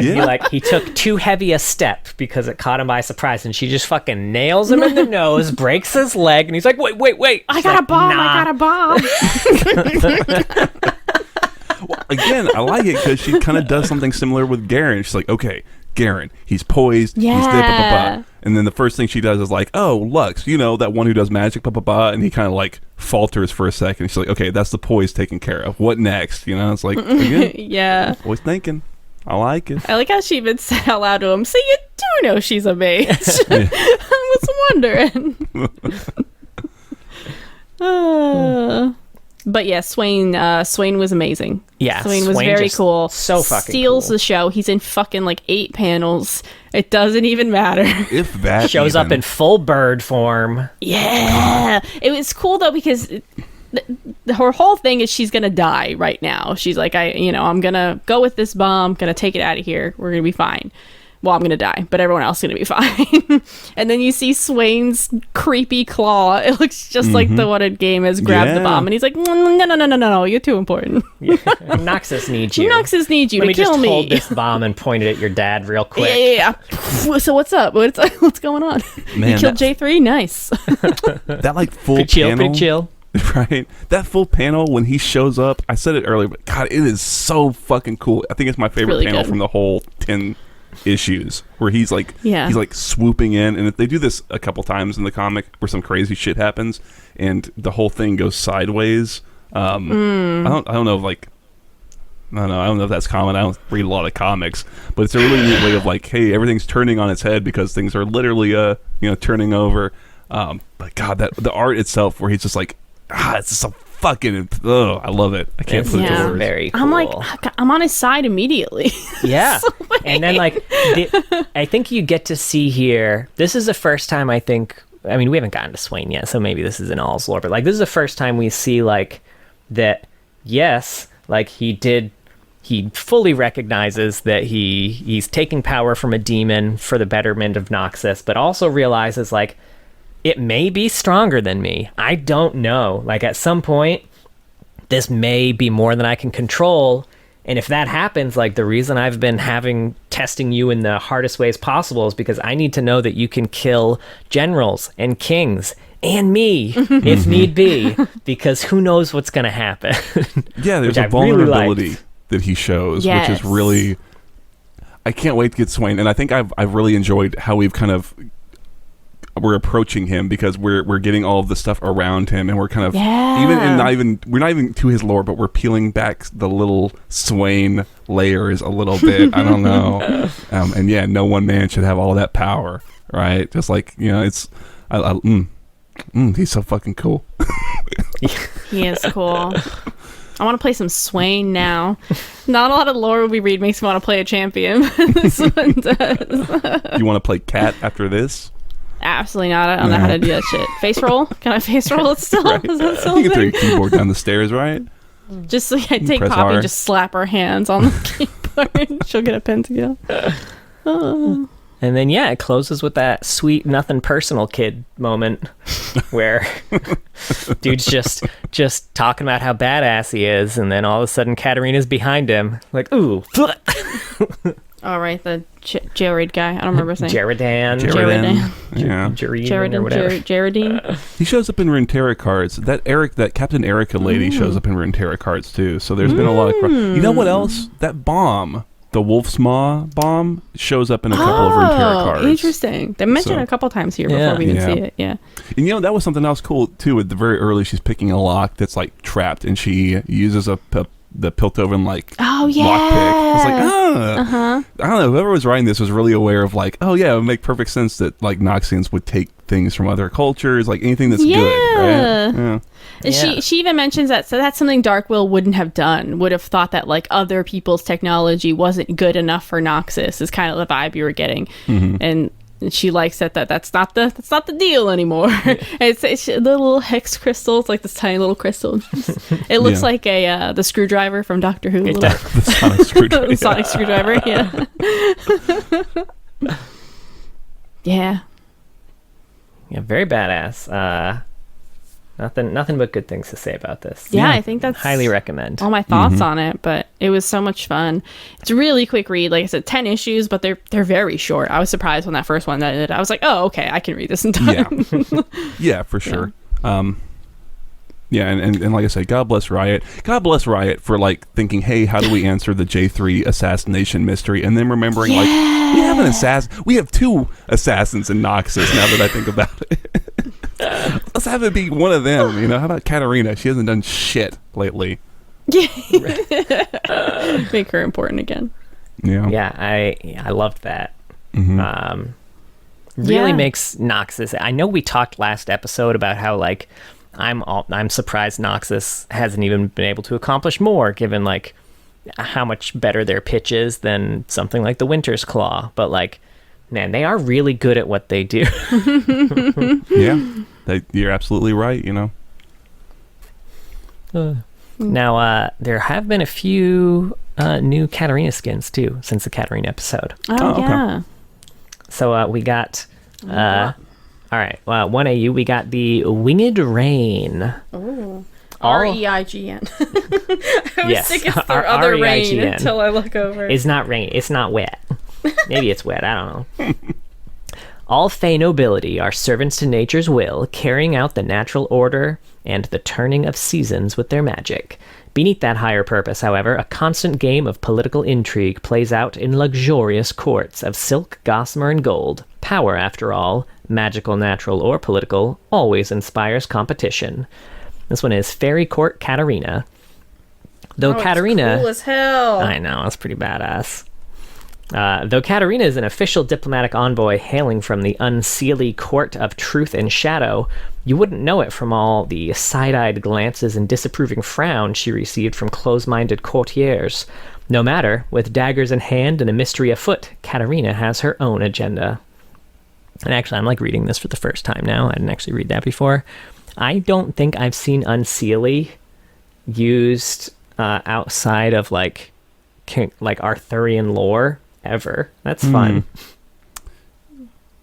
Yeah. He took too heavy a step because it caught him by surprise, and she just fucking nails him in the nose, breaks his leg, and he's like, wait. I got a bomb. Nah. I got a bomb. Well, again, I like it because she kind of does something similar with Garen. She's like, okay, Garen, he's poised, he's there, blah, blah, blah. And then the first thing she does is like, oh, Lux, you know, that one who does magic, blah, blah, blah. And he kind of like falters for a second. She's like, okay, that's the poise taken care of. What next? You know, it's like, again, Yeah. always thinking. I like it. I like how she even said out loud to him, so you do know she's a mage. I was wondering. But yeah, Swain was amazing. Yeah, Swain was very cool. So fucking Steals cool. the show. He's in fucking like 8 panels. It doesn't even matter. If that shows up in full bird form. Yeah. It was cool though because her whole thing is she's gonna die right now. She's like, I'm gonna go with this bomb, gonna take it out of here. We're gonna be fine. Well, I'm gonna die, but everyone else is gonna be fine. And then you see Swain's creepy claw. It looks just like the one in game has grabbed the bomb, and he's like, no, you're too important. Yeah. Noxus needs you. Noxus needs you Let to me kill just me. hold this bomb and point it at your dad real quick. Yeah. So what's up? What's going on? Man, you killed J3? Nice. that like full Pretty chill, panel. pretty chill. Right, that full panel when he shows up. I said it earlier, but God, it is so fucking cool. I think it's my favorite really panel good. from the whole 10 issues, where he's like, Yeah. he's like swooping in, and they do this a couple times in the comic where some crazy shit happens, and the whole thing goes sideways. I don't know, like, I don't know if that's common. I don't read a lot of comics, but it's a really neat way of like, hey, everything's turning on its head because things are literally, turning over. But God, the art itself, where he's just like, it's just a fucking, I love it. I can't put it Yeah. to words. Very cool. I'm like, I'm on his side immediately. Yeah. And then I think you get to see here, this is the first time we haven't gotten to Swain yet, so maybe this is in All's lore, but like this is the first time we see like that, yes, like he fully recognizes that he's taking power from a demon for the betterment of Noxus, but also realizes like it may be stronger than me. I don't know. Like at some point, this may be more than I can control. And if that happens, like the reason I've been testing you in the hardest ways possible is because I need to know that you can kill generals and kings and me if need be, because who knows what's going to happen. Yeah, there's a vulnerability that he shows, which is really, I can't wait to get Swain. And I think I've really enjoyed how we're approaching him, because we're getting all of the stuff around him, and we're kind of we're not even to his lore, but we're peeling back the little Swain layers a little bit. I don't know. And yeah, no one man should have all that power, right? Just like, it's he's so fucking cool. He is cool. I want to play some Swain now. Not a lot of lore we read makes me want to play a champion. This one does. You want to play Cat after this? Absolutely not. I don't know how to do that shit. Face roll? Can I face roll it still? Right. Is that still You a can throw thing? your keyboard down the stairs, right? Just like I take press Poppy R. and just slap her hands on the keyboard. She'll get a pentakill. And then, it closes with that sweet nothing personal kid moment where dude's just talking about how badass he is, and then all of a sudden Katarina's behind him, like, ooh. All right, the Jared guy. I don't remember his name. Jeridan. Yeah. Jaredin or whatever. Jaredine. He shows up in Runeterra cards. That Captain Erica lady shows up in Runeterra cards too. So there's been a lot of... You know what else? That bomb the Wolf's Maw bomb shows up in a couple of Runeterra cards. Interesting. They mentioned it a couple times here before we even see it. Yeah. And that was something else cool too. At the very early, she's picking a lock that's like trapped, and she uses the Piltover lockpick. It's like, I don't know. Whoever was writing this was really aware of like, it would make perfect sense that like Noxians would take things from other cultures, like anything that's good, right? Yeah. She even mentions that, so that's something Darkwill wouldn't have done. Would have thought that like other people's technology wasn't good enough for Noxus. Is kind of the vibe you were getting, and she likes that's not the deal anymore. It's the little hex crystals, like this tiny little crystal. It looks like the screwdriver from Doctor Who. The sonic screwdriver. The sonic screwdriver. Yeah. Yeah, very badass. Nothing but good things to say about this. Yeah, I think that's highly recommend. All my thoughts on it, but it was so much fun. It's a really quick read. Like I said, 10 issues, but they're very short. I was surprised when that first one ended. I was like, oh, okay, I can read this in time. Yeah, for sure. And like I said, God bless Riot. God bless Riot for like thinking, hey, how do we answer the J3 assassination mystery? And then remembering like we have 2 assassins in Noxus now that I think about it. Let's have it be one of them, How about Katarina? She hasn't done shit lately. Make her important again. Yeah, I loved that. Really makes Noxus. I know we talked last episode about how like I'm surprised Noxus hasn't even been able to accomplish more, given like how much better their pitch is than something like the Winter's Claw. But like, man, they are really good at what they do. You're absolutely right. Now, there have been a few new Katarina skins too since the Katarina episode. Okay. So we got. All right. 1AU, we got the Winged Rain. Oh. R-E-I-G-N. I was thinking it's their other R-E-I-G-N. rain until I look over. It's not rain. It's not wet. Maybe it's wet. I don't know. All Fey nobility are servants to nature's will, carrying out the natural order and the turning of seasons with their magic. Beneath that higher purpose, however, a constant game of political intrigue plays out in luxurious courts of silk, gossamer, and gold. Power, after all, magical, natural, or political, always inspires competition. This one is Fairy Court Katarina. Though Katarina... It's cool as hell. I know, that's pretty badass. Though Katarina is an official diplomatic envoy hailing from the unseelie court of truth and shadow, you wouldn't know it from all the side-eyed glances and disapproving frowns she received from close-minded courtiers. No matter, with daggers in hand and a mystery afoot, Katarina has her own agenda. And actually, I'm like reading this for the first time now. I didn't actually read that before. I don't think I've seen unseelie used outside of like Arthurian lore ever. That's fun.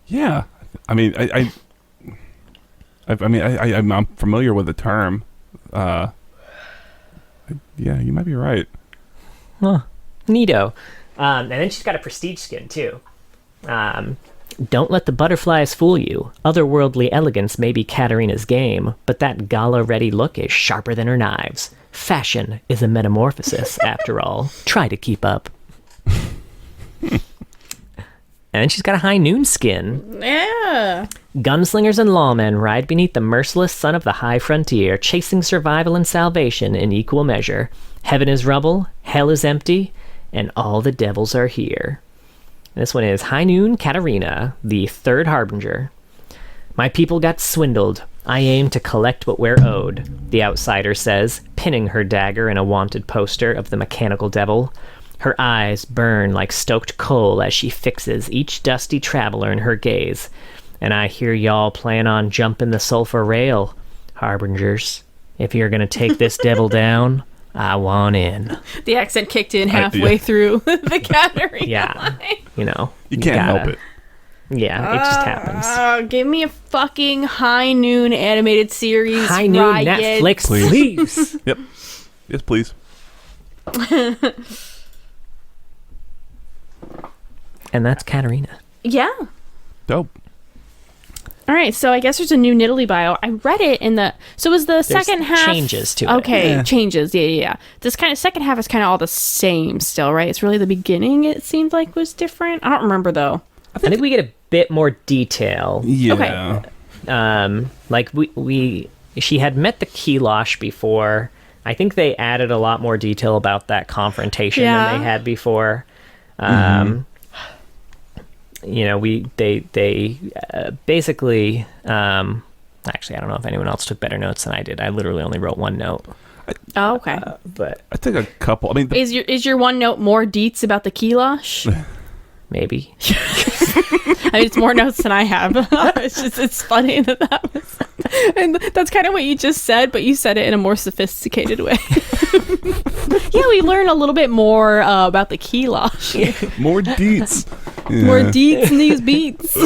Yeah, I mean, I'm familiar with the term. Yeah, you might be right. Huh. Neato. And then she's got a prestige skin too. Don't let the butterflies fool you. Otherworldly elegance may be Katarina's game, but that gala-ready look is sharper than her knives. Fashion is a metamorphosis, after all. Try to keep up. And she's got a high noon skin. Yeah. Gunslingers and lawmen ride beneath the merciless sun of the high frontier, chasing survival and salvation in equal measure. Heaven is rubble, hell is empty, and all the devils are here. This one is High Noon Katarina, the third harbinger. My people got swindled. I aim to collect what we're owed, the outsider says, pinning her dagger in a wanted poster of the mechanical devil. Her eyes burn like stoked coal as she fixes each dusty traveler in her gaze. And I hear y'all plan on jumping the sulfur rail, harbingers. If you're gonna take this devil down, I want in. The accent kicked in halfway through the Katarina line. You can't help it. Yeah, it just happens. Give me a fucking High Noon animated series. High Noon Riot. Netflix, please. Yep. Yes, please. And that's Katarina. Yeah. Dope. All right, so I guess there's a new Nidalee bio. I read it in the... So was the second half... changes to it. Okay, changes. Yeah. This kind of second half is kind of all the same still, right? It's really the beginning, it seemed like, was different. I don't remember, though. I think we get a bit more detail. Yeah. Okay. Like, she had met the Kilosh before. I think they added a lot more detail about that confrontation than they had before. You know, they basically, actually, I don't know if anyone else took better notes than I did. I literally only wrote one note. Oh, okay. But I took a couple. I mean, is your one note more deets about the Kilosh? maybe. I mean, it's more notes than I have. It's funny that was, and that's kind of what you just said, but you said it in a more sophisticated way. Yeah, we learn a little bit more about the Kilosh. more deets. Yeah. More deets in these beats.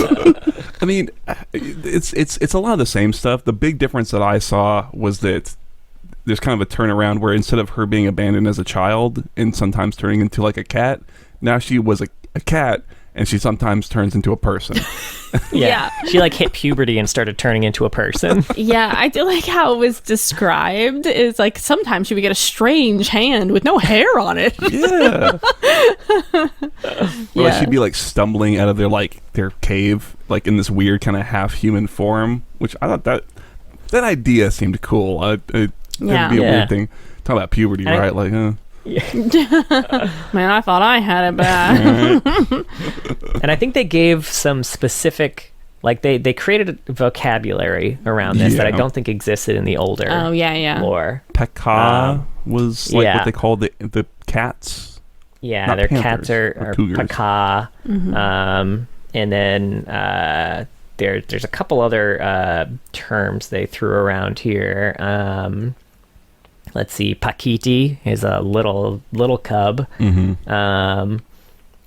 I mean, it's a lot of the same stuff. The big difference that I saw was that there's kind of a turnaround where instead of her being abandoned as a child and sometimes turning into like a cat, now she was a cat and she sometimes turns into a person. Yeah. She like hit puberty and started turning into a person. Yeah, I do like how it was described. It's like sometimes she would get a strange hand with no hair on it. Yeah. Or like she'd be like stumbling out of their cave, like in this weird kind of half human form, which I thought that idea seemed cool. It'd be a weird thing. Talk about puberty, right? Like, Man, I thought I had it bad. And I think they gave some specific, like they created a vocabulary around this that I don't think existed in the older lore. Pekka was like what they called the cats. Yeah, Not their panthers, cats are Pekka. And then there's a couple other terms they threw around here. Let's see, Pakiti is a little cub.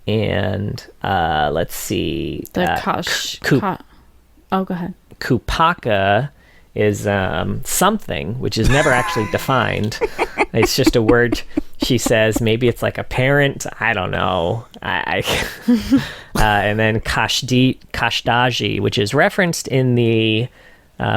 And let's see. The oh, go ahead. Kupaka is something, which is never actually defined. It's just a word she says. Maybe it's like a parent. I don't know. And then Kashdaji, which is referenced in the...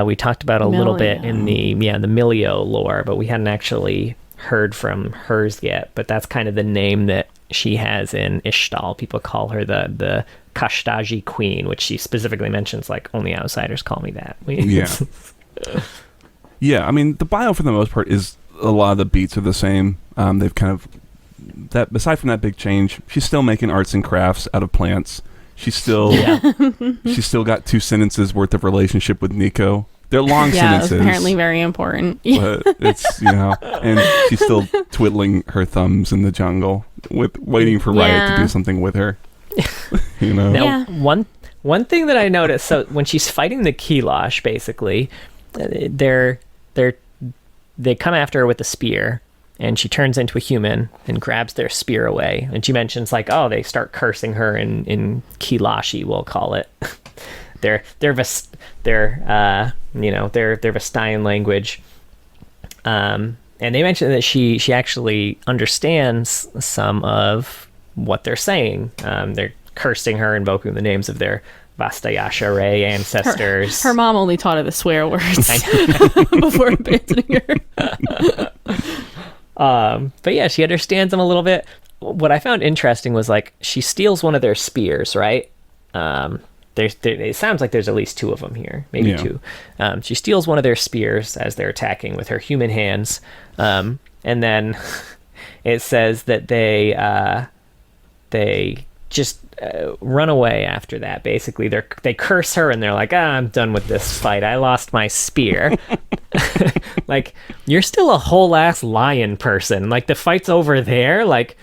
we talked about a little bit in the Milio lore, but we hadn't actually heard from hers yet. But that's kind of the name that she has in Ishtal. People call her the Kashdaji Queen, which she specifically mentions, like, only outsiders call me that. Yeah, I mean, the bio for the most part is a lot of the beats are the same. They've kind of aside from that big change, she's still making arts and crafts out of plants. She's still she's still got 2 sentences worth of relationship with Neeko. They're long sentences. Yeah, apparently very important. But it's, and she's still twiddling her thumbs in the jungle waiting for Riot to do something with her. Now, one thing that I noticed, so when she's fighting the Kilosh, basically, they come after her with a spear. And she turns into a human and grabs their spear away. And she mentions, like, they start cursing her in Kilashi, we'll call it. their Vestayan language. And they mention that she actually understands some of what they're saying. They're cursing her, invoking the names of their Vastayashare ancestors. Her mom only taught her the swear words before abandoning her. But yeah, she understands them a little bit. What I found interesting was, like, she steals one of their spears, right? It sounds like there's at least 2 of them here, maybe 2. She steals one of their spears as they're attacking with her human hands, and then it says that they just run away after that. Basically, they curse her and they're like, I'm done with this fight. I lost my spear. Like, you're still a whole ass lion person. Like, the fight's over there. Like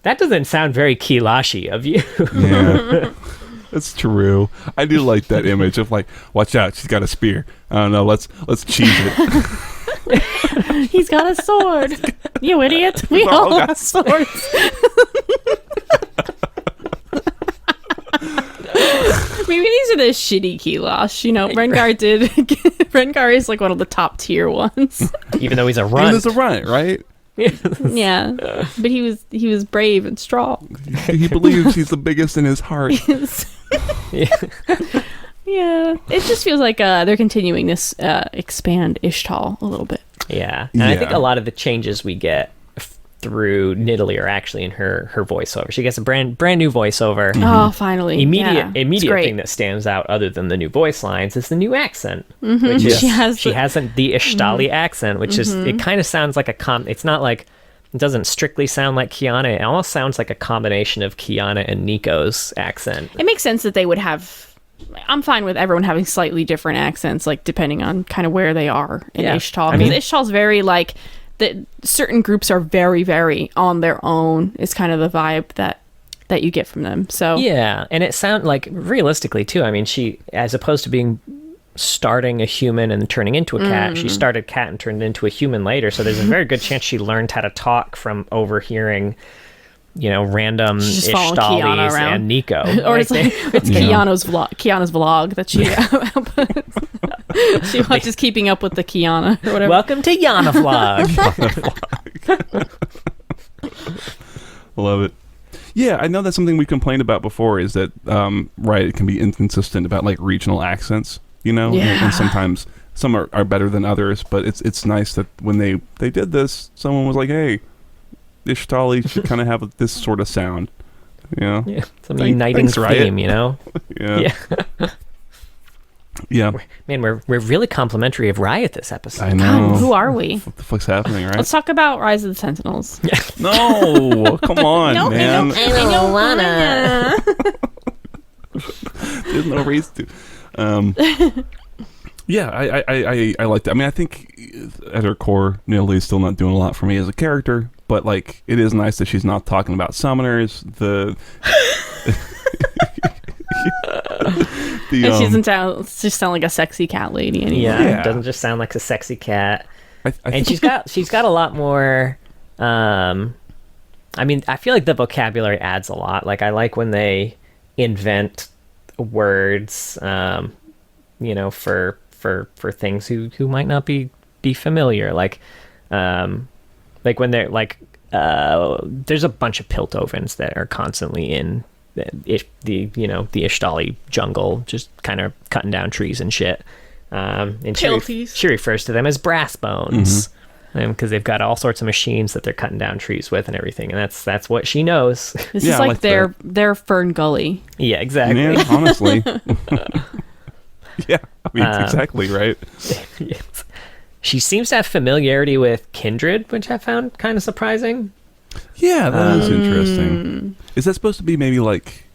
that doesn't sound very Kilashi of you. Yeah, that's true. I do like that image of, like, watch out, she's got a spear. I don't know. Let's cheese it. He's got a sword. You idiot. We all have swords. Maybe these are the shitty Kilosh. Rengar is like one of the top tier ones. Even though he's a runt. He's a runt, right? Yeah, but he was brave and strong. He believes he's the biggest in his heart. Yeah, it just feels like they're continuing this expand Ishtal a little bit. Yeah, and I think a lot of the changes we get through Nidalee are actually in her voiceover. She gets a brand new voiceover. Oh, finally! Immediate thing that stands out, other than the new voice lines, is the new accent. Which is, she has the Ishtali accent, which is, it kind of sounds like it's not like, it doesn't strictly sound like Kiana. It almost sounds like a combination of Kiana and Neeko's accent. It makes sense that they would have. I'm fine with everyone having slightly different accents, like depending on kind of where they are in Ishtal. Because Ishtal's very like that. Certain groups are very, very on their own. Is kind of the vibe that you get from them. So yeah, and it sounds like, realistically too. I mean, she, as opposed to starting a human and turning into a cat, she started cat and turned into a human later. So there's a very good chance she learned how to talk from overhearing, random Ishtalis and Neeko. Or it's Kiana's vlog that she she watches Keeping Up with the Kiana or whatever. Welcome to Yana Vlog. Love it. Yeah, I know that's something we complained about before, is that Riot can be inconsistent about like regional accents, and sometimes some are better than others, but it's nice that when they did this, someone was like, hey, Ishtali should kind of have this sort of sound, Yeah, some uniting theme, Yeah. Yeah. Man, we're really complimentary of Riot this episode. I know. God, who are we? What the fuck's happening, right? Let's talk about Rise of the Sentinels. No, come on, man. I don't wanna. There's no reason to. Yeah, I like that. I mean, I think at her core, Nidalee's still not doing a lot for me as a character, but like, it is nice that she's not talking about summoners. She doesn't sound like a sexy cat lady anymore. Yeah, it doesn't just sound like a sexy cat. And she's got a lot more. I mean, I feel like the vocabulary adds a lot. Like, I like when they invent words, for things who might not be familiar. Like when they're like, there's a bunch of Piltovans that are constantly in the Ishtali jungle, just kind of cutting down trees and shit. And she refers to them as brass bones, because they've got all sorts of machines that they're cutting down trees with and everything, and that's what she knows. This is like their Fern Gully. Yeah, exactly. Yeah, honestly. Yeah, I mean, exactly right. Yes. She seems to have familiarity with kindred, which I found kind of surprising. Yeah, that is interesting. Is that supposed to be maybe like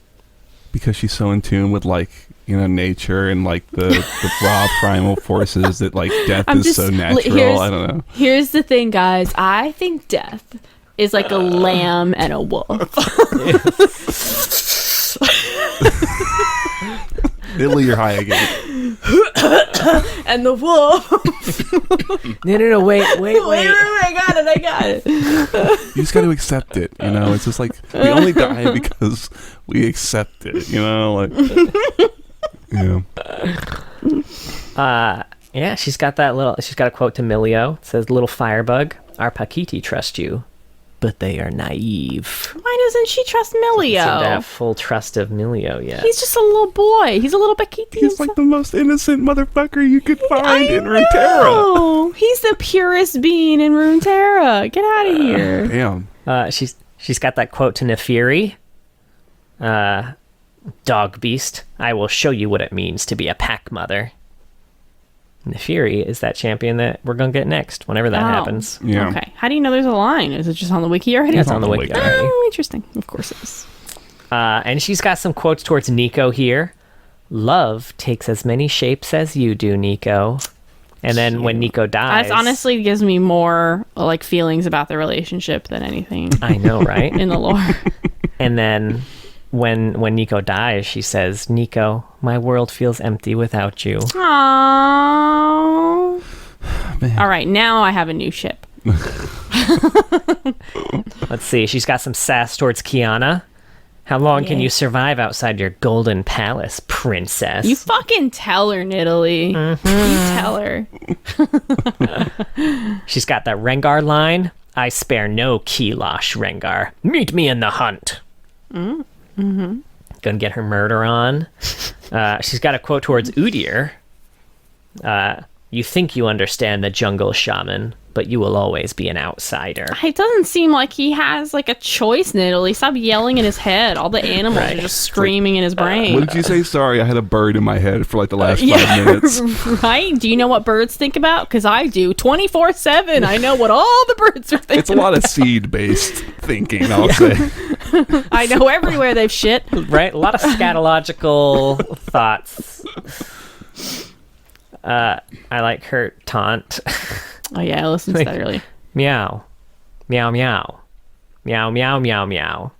because she's so in tune with like, nature and like the raw primal forces that like death is so natural? I don't know. Here's the thing, guys. I think death is like a lamb and a wolf. Nidalee, you're high again. And the wolf. No, wait. I got it. You just got to accept it, It's just like we only die because we accept it, like. Yeah. She's got a quote to Milio. It says, "Little firebug, our Pakiti trust you, but they are naive." Why doesn't she trust Milio? She doesn't have full trust of Milio yet. He's just a little boy. He's a little Pakiti. He's like the most innocent motherfucker you could find in Runeterra. He's the purest being in Runeterra. Get out of here. Damn. She's got that quote to Nefiri. "Dog beast, I will show you what it means to be a pack mother." Nefiri is that champion that we're going to get next, whenever that happens. Yeah. Okay. How do you know there's a line? Is it just on the wiki already? Yeah, it's on the wiki already. Oh, interesting. Of course it is. And she's got some quotes towards Neeko here. "Love takes as many shapes as you do, Neeko." And then when Neeko dies... That honestly gives me more like feelings about the relationship than anything. I know, right? In the lore. And then when Neeko dies, she says, "Neeko, my world feels empty without you." Aww. Man. All right, now I have a new ship. Let's see. She's got some sass towards Kiana. "How long can you survive outside your golden palace, princess?" You fucking tell her, Nidalee. You tell her. She's got that Rengar line. "I spare no Kilosh, Rengar. Meet me in the hunt." gonna get her murder on. She's got a quote towards Udyr. You think you understand the jungle, shaman, but you will always be an outsider. It doesn't seem like he has like a choice, Nidalee. Stop yelling in his head. All the animals are just screaming in his brain. What did you say? Sorry, I had a bird in my head for like the last 5 minutes. Right? Do you know what birds think about? Because I do. 24/7. I know what all the birds are thinking. It's a lot of seed-based thinking, I'll say. I know everywhere they've shit. Right? A lot of scatological thoughts. I like her taunt. Oh yeah, I listened to that earlier. Meow. Meow, meow. Meow, meow, meow, meow.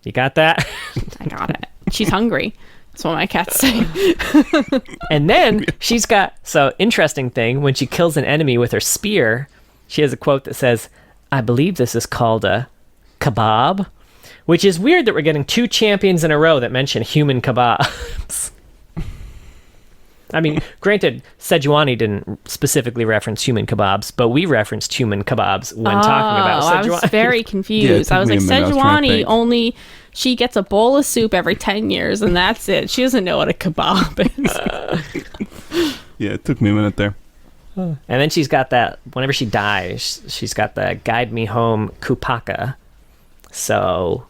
You got that? I got it. She's hungry. That's what my cats say. And then she's got, so interesting thing, when she kills an enemy with her spear, she has a quote that says, I believe this is called a kebab, which is weird that we're getting 2 champions in a row that mention human kebabs. I mean, granted, Sejuani didn't specifically reference human kebabs, but we referenced human kebabs when talking about Sejuani. I was very confused. I was like, Sejuani only, she gets a bowl of soup every 10 years, and that's it. She doesn't know what a kebab is. Yeah, it took me a minute there. And then she's got that, whenever she dies, she's got the guide me home Kupaka. So,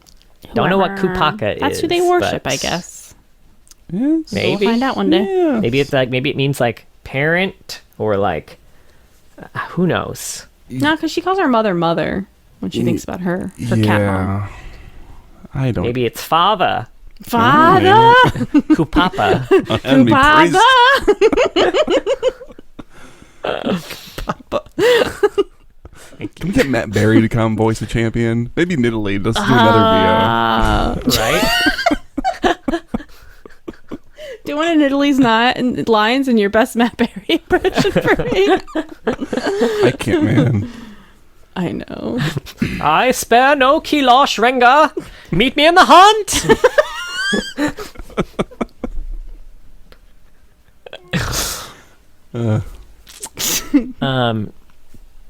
don't know what Kupaka is. That's who they worship, I guess. Yes. Maybe. We'll find out one day. Yeah. Maybe it's like, maybe it means like parent or like, who knows? No, because she calls her mother when she thinks about her cat mom. I don't. Maybe it's father. Father! Kupapa. Can we get Matt Berry to come voice the champion? Maybe Nidalee. Let's do another VO. Right? Do one of Nidalee's lines in your best Matt Berry impression for me? I can't, man. I know. I spare no kilosh, Renga. Meet me in the hunt.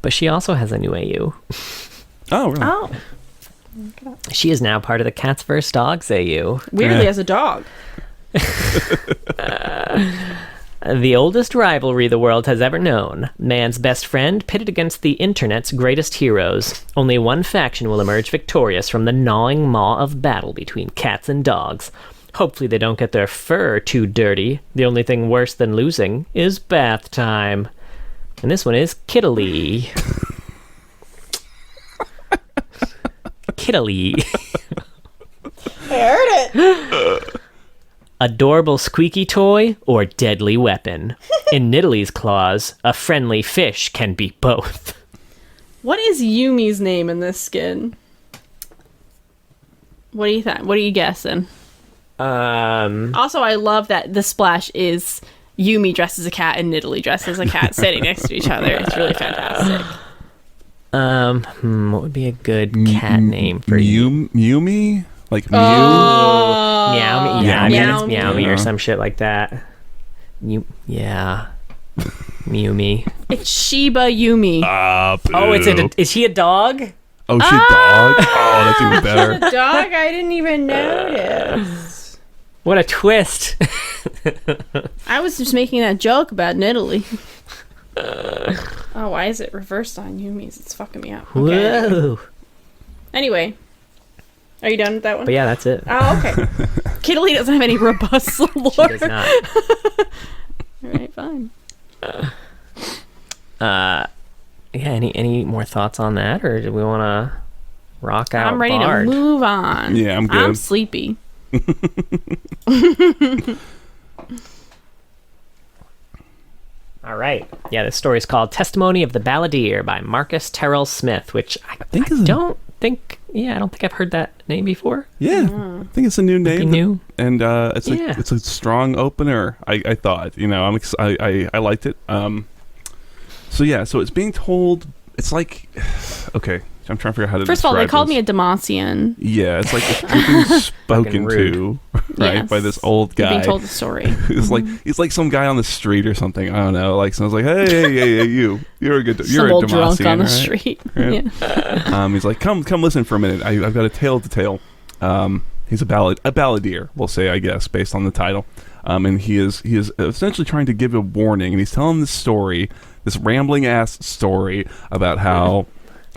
But she also has a new AU. Oh, really? Oh. She is now part of the Cats vs. Dogs AU. Weirdly, as a dog. The oldest rivalry the world has ever known. Man's best friend pitted against the internet's greatest heroes. Only one faction will emerge victorious from the gnawing maw of battle between cats and dogs. Hopefully they don't get their fur too dirty. The only thing worse than losing is bath time. And this one is Nidalee. Nidalee. I heard it. Adorable squeaky toy or deadly weapon. In Nidalee's claws, a friendly fish can be both. What is Yumi's name in this skin? What do you think? What are you guessing? Also, I love that the splash is Yumi dressed as a cat and Nidalee dressed as a cat sitting next to each other. It's really fantastic. What would be a good cat name for you? Yumi? Like Mew? Meow, yeah, I mean, it's Meow, Meow or some shit like that. Yeah. Mew. It's Shiba Yumi. Is he a dog? Oh, she's a dog? Oh, that's even better. A dog? I didn't even notice. What a twist. I was just making that joke about Nidalee. Oh, why is it reversed on Yumi's? It's fucking me up. Okay. Whoa. Anyway. Are you done with that one? But yeah, that's it. Oh, okay. Nidalee doesn't have any robust lore. She does not. Alright, fine. Yeah, any more thoughts on that, or do we want to rock out? I'm ready Bard? to move on. Yeah, I'm good. I'm sleepy. All right. Yeah, this story is called Testimony of the Balladeer by Marcus Terrell Smith, which I don't think I've heard that name before. Yeah, I think it's a new name. New. And it's a strong opener. I thought, I liked it. So it's being told. It's like, okay, I'm trying to figure out how to. First of all, they called this. me a Demacian. Yeah, it's like it's being spoken to, right, Yes. by this old guy. Being told the story. It's like he's like some guy on the street or something. I don't know. Like someone's like, hey, you're Some a old Demacian, drunk on the right? street. Right. Yeah. He's like, come listen for a minute. I've got a tale to tell. He's a balladeer, we'll say, I guess, based on the title. And he is essentially trying to give a warning, and he's telling this story, this rambling ass story about how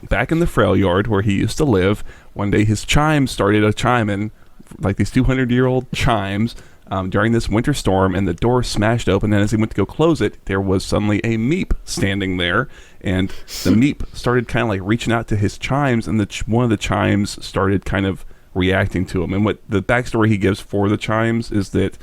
back in the Freljord where he used to live, one day his chimes started a chiming, like these 200-year-old chimes, during this winter storm, and the door smashed open, and as he went to go close it, there was suddenly a meep standing there, and the meep started kind of like reaching out to his chimes, and one of the chimes started kind of reacting to him. And what the backstory he gives for the chimes is that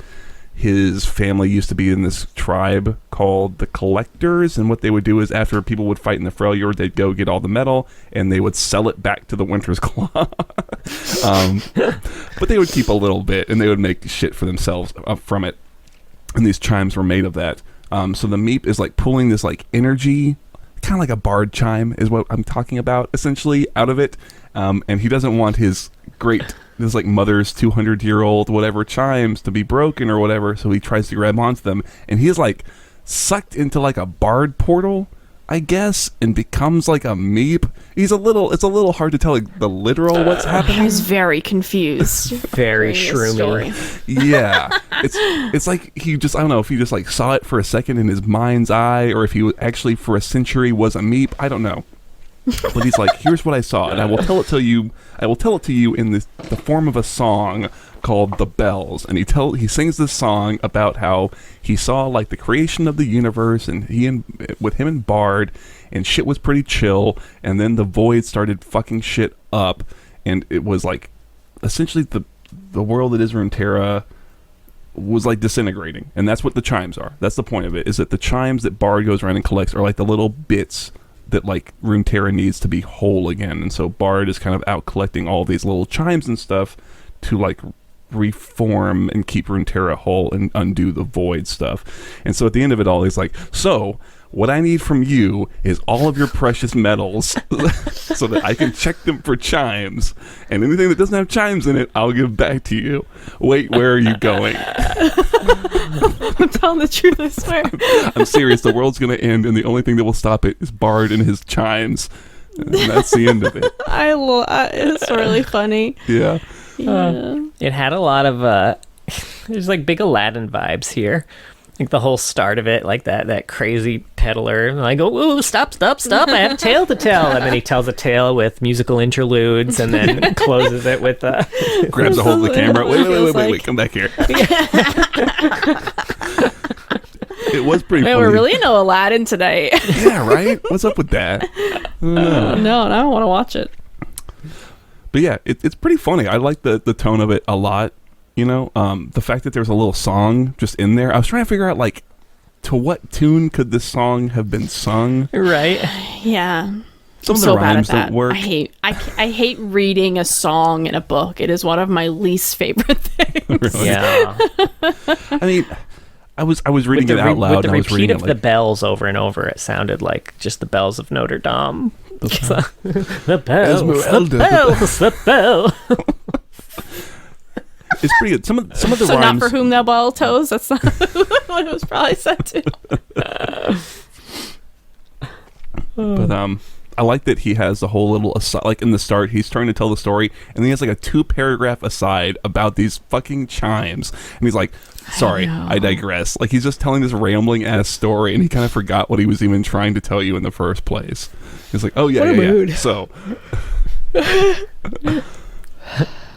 his family used to be in this tribe called the Collectors, and what they would do is after people would fight in the Freljord, they'd go get all the metal and they would sell it back to the Winter's Claw. But they would keep a little bit and they would make shit for themselves from it, and these chimes were made of that. So the meep is like pulling this like energy, kind of like a bard chime is what I'm talking about, essentially, out of it. And he doesn't want his this like mother's 200-year-old whatever chimes to be broken or whatever, so he tries to grab onto them, and he's like sucked into like a bard portal, I guess, and becomes like a meep. It's a little hard to tell like, the literal what's happening. I was very confused. Very shroomy. Yeah. It's like I don't know if he just like saw it for a second in his mind's eye, or if he actually for a century was a meep. I don't know. But he's like, here's what I saw, and I will tell it to you. I will tell it to you in the form of a song called "The Bells." And he sings this song about how he saw like the creation of the universe, and with him and Bard, and shit was pretty chill. And then the void started fucking shit up, and it was like essentially the world that is Runeterra was like disintegrating, and that's what the chimes are. That's the point of it. Is that the chimes that Bard goes around and collects are like the little bits that like Runeterra needs to be whole again, and so Bard is kind of out collecting all these little chimes and stuff to like reform and keep Runeterra whole and undo the void stuff. And so at the end of it all, he's like, so what I need from you is all of your precious metals so that I can check them for chimes, and anything that doesn't have chimes in it, I'll give back to you. Wait, where are you going? I'm telling the truth, I swear. I'm serious. The world's going to end, and the only thing that will stop it is Bard and his chimes. And that's the end of it. It's really funny. Yeah. It had a lot of there's like big Aladdin vibes here. Like the whole start of it, like that crazy peddler, like, oh, stop, I have a tale to tell. And then he tells a tale with musical interludes, and then closes it with grabs a hold of the camera. Wait, come back here. It was pretty funny. We're really into Aladdin today. Yeah, right? What's up with that? No, I don't want to watch it. But yeah, it's pretty funny. I like the tone of it a lot. You know, the fact that there's a little song just in there. I was trying to figure out, like, to what tune could this song have been sung? Right. Yeah. Some of the rhymes don't work. I hate reading a song in a book. It is one of my least favorite things. Really? Yeah. I mean, I was reading it out loud. With the and I was repeat reading of it, the bells over and over, it sounded like just the bells of Notre Dame. The bells, Esmeralda. the bell. It's pretty good. Some of the So rhymes. not for whom thou ball toes. That's not what it was probably said to. But I like that he has the whole little aside. Like in the start, he's trying to tell the story, and then he has like a 2-paragraph aside about these fucking chimes, and he's like, "Sorry, I digress." Like he's just telling this rambling ass story, and he kind of forgot what he was even trying to tell you in the first place. He's like, "Oh yeah. So."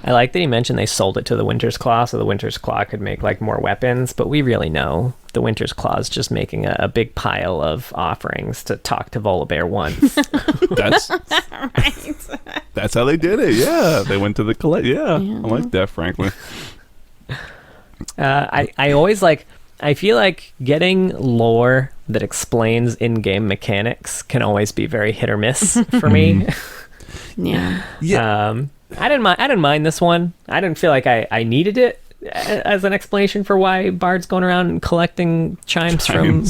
I like that he mentioned they sold it to the Winter's Claw, so the Winter's Claw could make like more weapons, but we really know the Winter's Claw is just making a big pile of offerings to talk to Volibear once. That's how they did it. Yeah, they went to the collect. Yeah, I like that, frankly. I always like. I feel like getting lore that explains in-game mechanics can always be very hit or miss for me. Yeah. I didn't mind this one. I didn't feel like I needed it as an explanation for why Bard's going around and collecting chimes.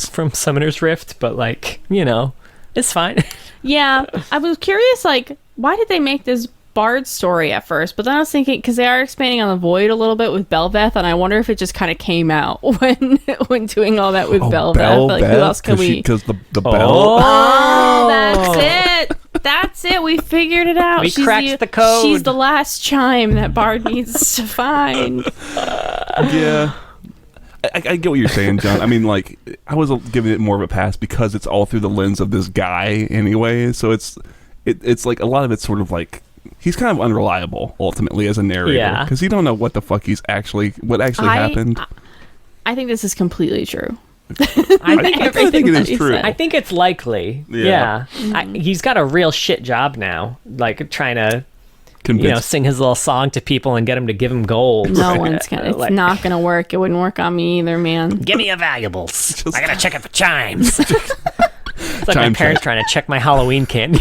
From Summoner's Rift, but like, you know, it's fine. Yeah, I was curious, like, why did they make this Bard's story at first, but then I was thinking, because they are expanding on the Void a little bit with Belveth, and I wonder if it just kind of came out when doing all that with Belveth. Like, who else can we? Because the bell. Oh, that's it. That's it. We figured it out. We cracked the code. She's the last chime that Bard needs to find. Yeah. I get what you're saying, John. I mean, like, I was giving it more of a pass because it's all through the lens of this guy anyway. So it's like a lot of it's sort of like he's kind of unreliable ultimately as a narrator because you don't know what the fuck what actually happened. I think this is completely true. I think it is true. I think it's likely. Yeah. He's got a real shit job now, like trying to sing his little song to people and get them to give him gold. No one's gonna. It's not gonna work. It wouldn't work on me either, man. Give me your valuables. I gotta check it for chimes. It's like my parents trying to check my Halloween candy.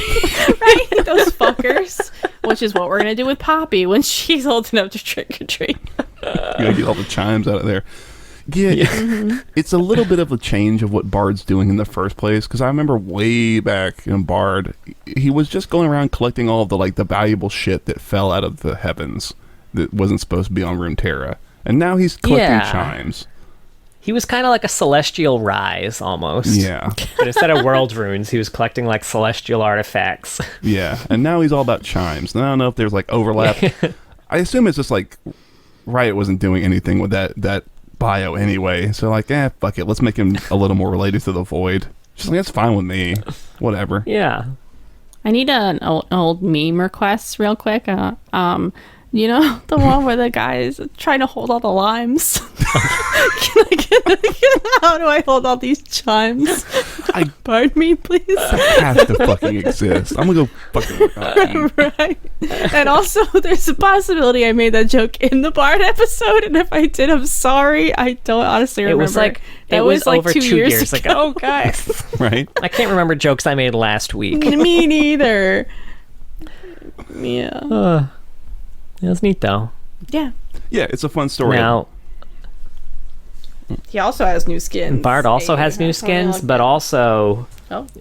Right? Those fuckers. Which is what we're gonna do with Poppy when she's old enough to trick or treat. You gotta get all the chimes out of there. Yeah. It's a little bit of a change of what Bard's doing in the first place, because I remember way back in Bard, he was just going around collecting all of the valuable shit that fell out of the heavens that wasn't supposed to be on Runeterra, and now he's collecting chimes. He was kind of like a celestial rise almost. Yeah. But instead of world runes, he was collecting like celestial artifacts. Yeah, and now he's all about chimes. And I don't know if there's like overlap. I assume it's just like Riot wasn't doing anything with that bio anyway, so like, fuck it, let's make him a little more related to the Void. Just like, that's fine with me. Whatever. Yeah. I need an old meme request real quick. You know, the one where the guy is trying to hold all the limes. How do I hold all these chimes? Pardon me, please. That has to fucking exist. I'm gonna go fucking work on that. Right. And also, there's a possibility I made that joke in the Bard episode, and if I did, I'm sorry. I don't honestly remember. It was like over 2 years ago. Oh, guys. Right? I can't remember jokes I made last week. Me neither. Yeah. It was neat, though. Yeah. Yeah, it's a fun story. Now, he also has new skins. Bard also has new skins, but also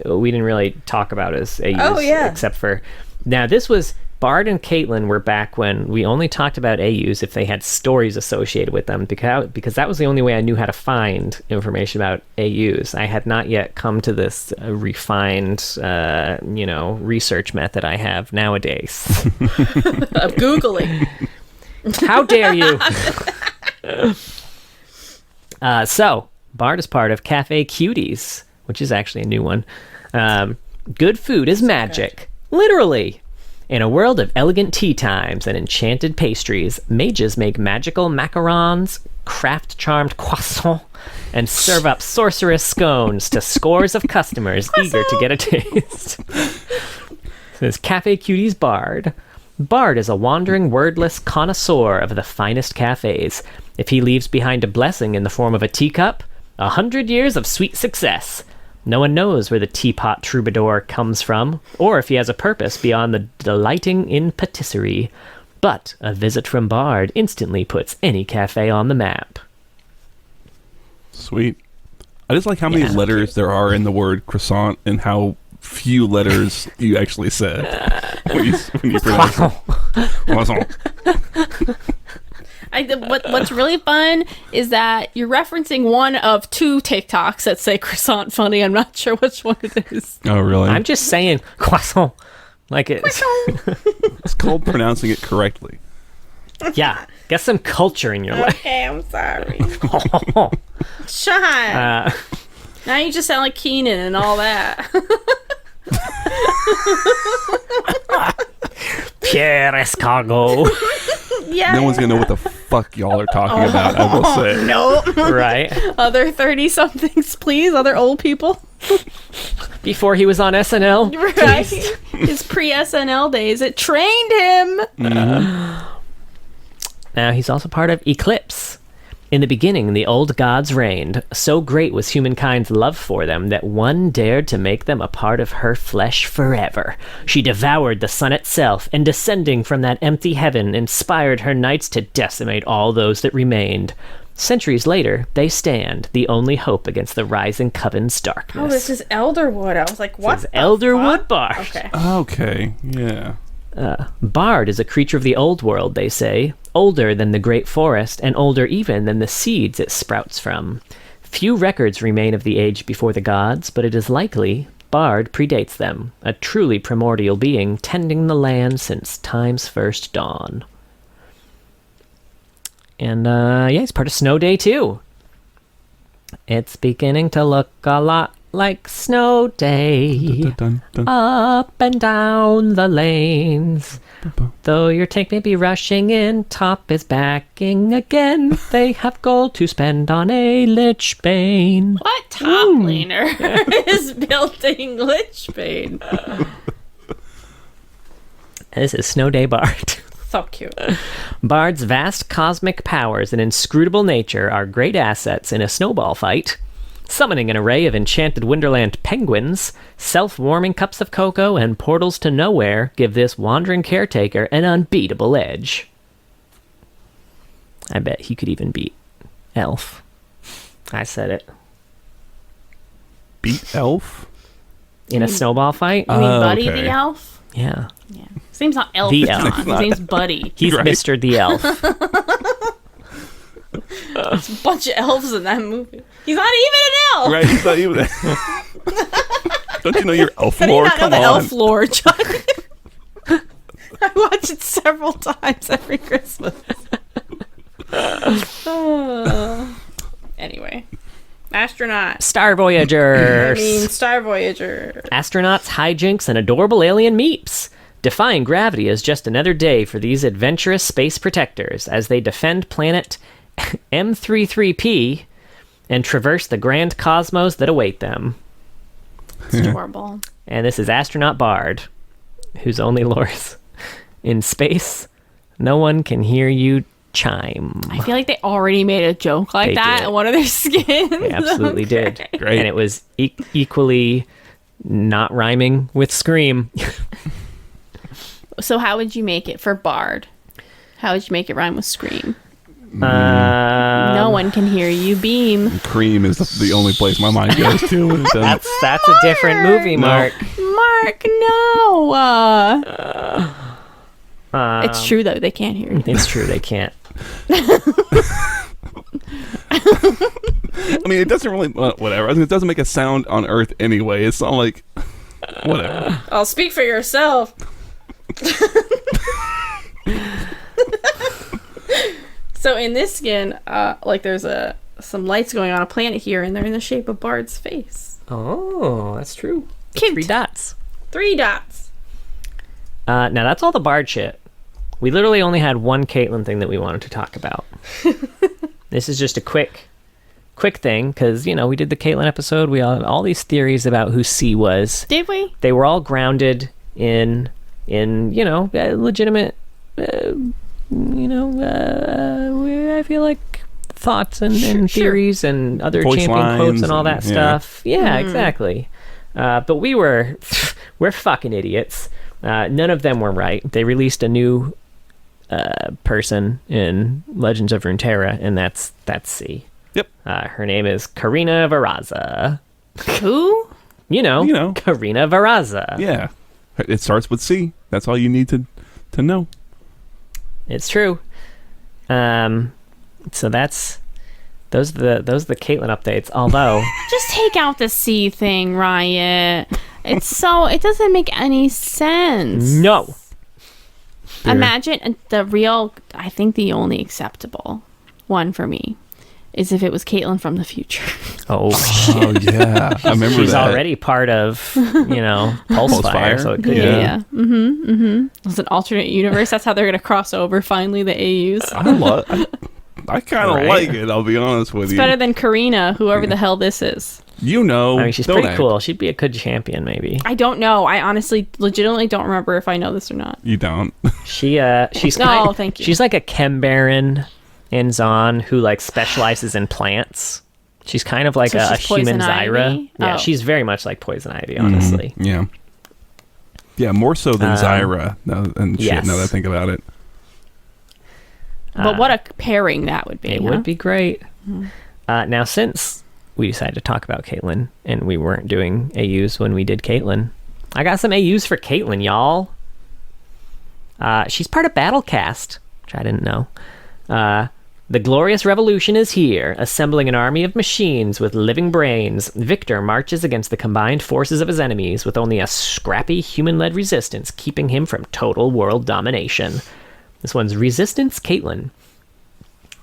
we didn't really talk about his AUs except for... Now, this was... Bard and Caitlyn were back when we only talked about AUs if they had stories associated with them, because that was the only way I knew how to find information about AUs. I had not yet come to this refined, research method I have nowadays. Of Googling. How dare you? So, Bard is part of Cafe Cuties, which is actually a new one. Good food is magic. Literally. In a world of elegant tea times and enchanted pastries, mages make magical macarons, craft charmed croissants, and serve up sorcerous scones to scores of customers eager to get a taste. This Cafe Cuties Bard. Bard is a wandering, wordless connoisseur of the finest cafes. If he leaves behind a blessing in the form of a teacup, 100 years of sweet success. No one knows where the teapot troubadour comes from, or if he has a purpose beyond the delighting in patisserie. But a visit from Bard instantly puts any cafe on the map. Sweet. I just like how many letters there are in the word croissant and how few letters you actually said when you pronounce it. Croissant. What's really fun is that you're referencing one of two TikToks that say croissant funny. I'm not sure which one it is. Oh, really? I'm just saying croissant like it's... It's called pronouncing it correctly. Yeah. Get some culture in your life. Okay, I'm sorry. Shut. Now you just sound like Keenan and all that. Pierre Escargot. Yeah. No one's gonna know what the fuck y'all are talking about, I will say. No. Right. Other 30-somethings, please. Other old people. Before he was on SNL. Right. His pre-SNL days. It trained him. Mm-hmm. Now he's also part of Eclipse. In the beginning, the old gods reigned. So great was humankind's love for them that one dared to make them a part of her flesh forever. She devoured the sun itself, and descending from that empty heaven, inspired her knights to decimate all those that remained. Centuries later, they stand, the only hope against the rising coven's darkness. Oh, this is Elderwood. I was like, what? This is Elderwood Bard. Okay. Okay, yeah. Bard is a creature of the old world, they say, older than the great forest, and older even than the seeds it sprouts from. Few records remain of the age before the gods, but it is likely Bard predates them, a truly primordial being tending the land since time's first dawn. And, he's part of Snow Day, too. It's beginning to look a lot like Snow Day, Dun, dun, dun, dun. up and down the lanes. Though your tank may be rushing in, top is backing again. They have gold to spend on a Lich Bane. What top laner is building Lich Bane? This is Snow Day Bard. So cute. Bard's vast cosmic powers and inscrutable nature are great assets in a snowball fight. Summoning an array of enchanted Wonderland penguins, self-warming cups of cocoa, and portals to nowhere give this wandering caretaker an unbeatable edge. I bet he could even beat Elf. I said it. Beat Elf? In a snowball fight? You mean Buddy okay. the elf? Yeah. Yeah. His name's not Elf. The John. elf. His name's Buddy. He's Right. Mr. the Elf. There's a bunch of elves in that movie. He's not even an elf. Right, he's not even Don't you know your elf How do you lore? not know Come the on. elf lore, John? I watch it several times every Christmas. Anyway. Astronaut. Star I Voyagers. mean, Star Voyager. Astronauts, hijinks, and adorable alien meeps. Defying gravity is just another day for these adventurous space protectors as they defend planet M33P and traverse the grand cosmos that await them. It's adorable. And this is Astronaut Bard, whose only lore is in space. No one can hear you chime. I feel like they already made a joke like They that did. in one of their skins. They absolutely did. Great. And it was equally not rhyming with Scream. So how would you make it for Bard? How would you make it rhyme with Scream? No one can hear you beam. Cream is the only place my mind goes to. When it does. That's a different movie, No. Mark. Mark, no. It's true, though. They can't hear you. It's true, they can't. I mean, it doesn't really... whatever. I mean, it doesn't make a sound on Earth anyway. It's not like... Whatever. I'll speak for yourself. So in this skin, there's some lights going on a planet here, and they're in the shape of Bard's face. Oh, that's true. Cute. 3 dots. 3 dots. Now, that's all the Bard shit. We literally only had one Caitlyn thing that we wanted to talk about. This is just a quick thing, because, we did the Caitlyn episode. We all these theories about who C was. Did we? They were all grounded in legitimate, I feel like thoughts and Sure. theories and other Voice champion quotes lines and all that and- stuff. Yeah, exactly. But we're fucking idiots. None of them were right. They released a new person in Legends of Runeterra, and that's C. Yep. Her name is Katarina Varaza. Who? You know. Katarina Varaza. Yeah. It starts with C. That's all you need to know. It's true. So those are the Caitlyn updates. Although Just take out the C thing, Riot. It doesn't make any sense. no, Imagine I think the only acceptable one for me is if it was Caitlyn from the future. oh, Oh, yeah. I remember she's that. already part of Pulsefire, so it could be. Yeah. It's an alternate universe. That's how they're going to cross over finally, the AUs. I kind of Right. like it, I'll be honest with It's you. better than Karina, whover the hell this is. You know. I mean, she's don't pretty act. cool. She'd be a good champion, maybe. I don't know. I honestly, legitimately don't remember if I know this or not. You don't. She's No, thank you. She's like a Chem Baron in Zon who specializes in plants. She's kind of like So a she's human Poison Zyra. Ivy? Yeah, Oh. she's very much like Poison Ivy, honestly. Yeah. Yeah, more so than Zyra. yes. Now that I think about it. But what a pairing that would be. It huh? would be great. Now, since we decided to talk about Caitlyn, and we weren't doing AUs when we did Caitlyn, I got some AUs for Caitlyn, y'all. She's part of Battlecast, which I didn't know. The glorious revolution is here, assembling an army of machines with living brains. Victor marches against the combined forces of his enemies with only a scrappy human-led resistance keeping him from total world domination. This one's Resistance Caitlyn.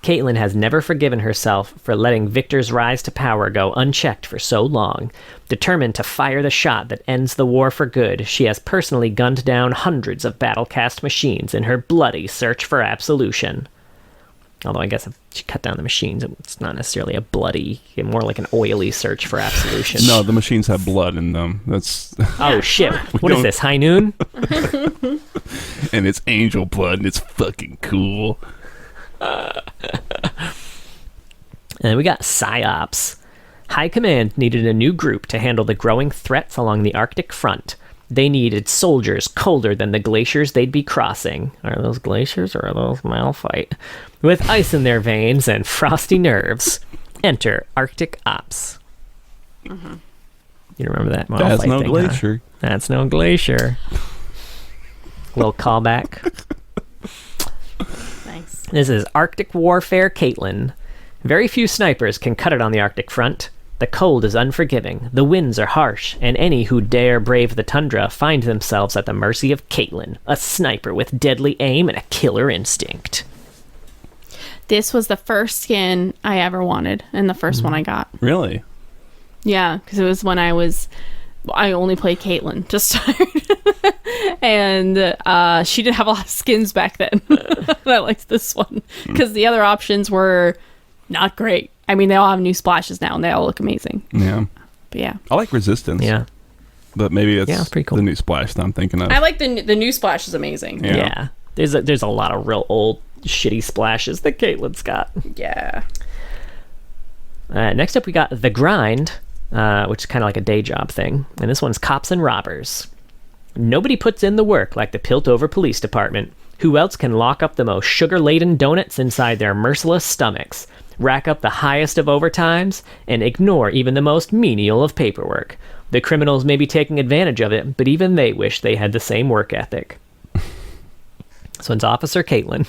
Caitlyn has never forgiven herself for letting Victor's rise to power go unchecked for so long. Determined to fire the shot that ends the war for good, she has personally gunned down hundreds of Battlecast machines in her bloody search for absolution. Although I guess if she cut down the machines, it's not necessarily a bloody, more like an oily search for absolution. No, the machines have blood in them. That's Oh shit! What is this? High Noon? And it's angel blood, and it's fucking cool. And we got PsyOps. High Command needed a new group to handle the growing threats along the Arctic front. They needed soldiers colder than the glaciers they'd be crossing. Are those glaciers or are those Malphite? With ice in their veins and frosty nerves. Enter Arctic Ops. Mm-hmm. You remember that Malphite That's no thing, glacier. Huh? That's no glacier. Little callback. Nice. This is Arctic Warfare Caitlyn. Very few snipers can cut it on the Arctic front. The cold is unforgiving, the winds are harsh, and any who dare brave the tundra find themselves at the mercy of Caitlyn, a sniper with deadly aim and a killer instinct. This was the first skin I ever wanted, and the first one I got. Really? Yeah, because it was when I only played Caitlyn to start. And she didn't have a lot of skins back then. I liked this one, because the other options were not great. I mean, they all have new splashes now, and they all look amazing. Yeah. But yeah. I like Resistance. Yeah. But maybe it's pretty cool. the new splash that I'm thinking of. I like the new splash is amazing. Yeah. There's a lot of real old shitty splashes that Caitlyn's got. Yeah. Next up, we got The Grind, which is kind of like a day job thing. And this one's Cops and Robbers. Nobody puts in the work like the Piltover Police Department. Who else can lock up the most sugar-laden donuts inside their merciless stomachs, rack up the highest of overtimes, and ignore even the most menial of paperwork? The criminals may be taking advantage of it, but even they wish they had the same work ethic. This one's Officer Caitlyn.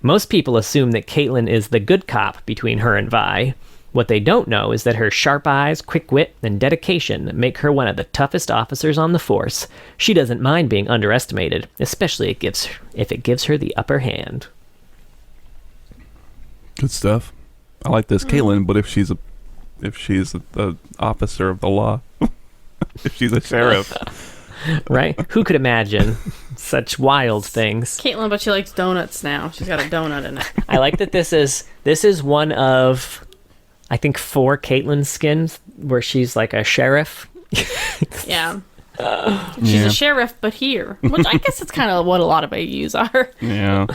Most people assume that Caitlyn is the good cop between her and Vi. What they don't know is that her sharp eyes, quick wit, and dedication make her one of the toughest officers on the force. She doesn't mind being underestimated, especially if it gives her the upper hand. Good stuff. I like this Caitlyn, but if she's a officer of the law, if she's a sheriff, right? Who could imagine such wild things? Caitlyn, but she likes donuts now. She's got a donut in it. I like that this is one of, I think, 4 Caitlyn skins where she's like a sheriff. Yeah. She's a sheriff, but here. Which I guess it's kind of what a lot of AUs are. Yeah.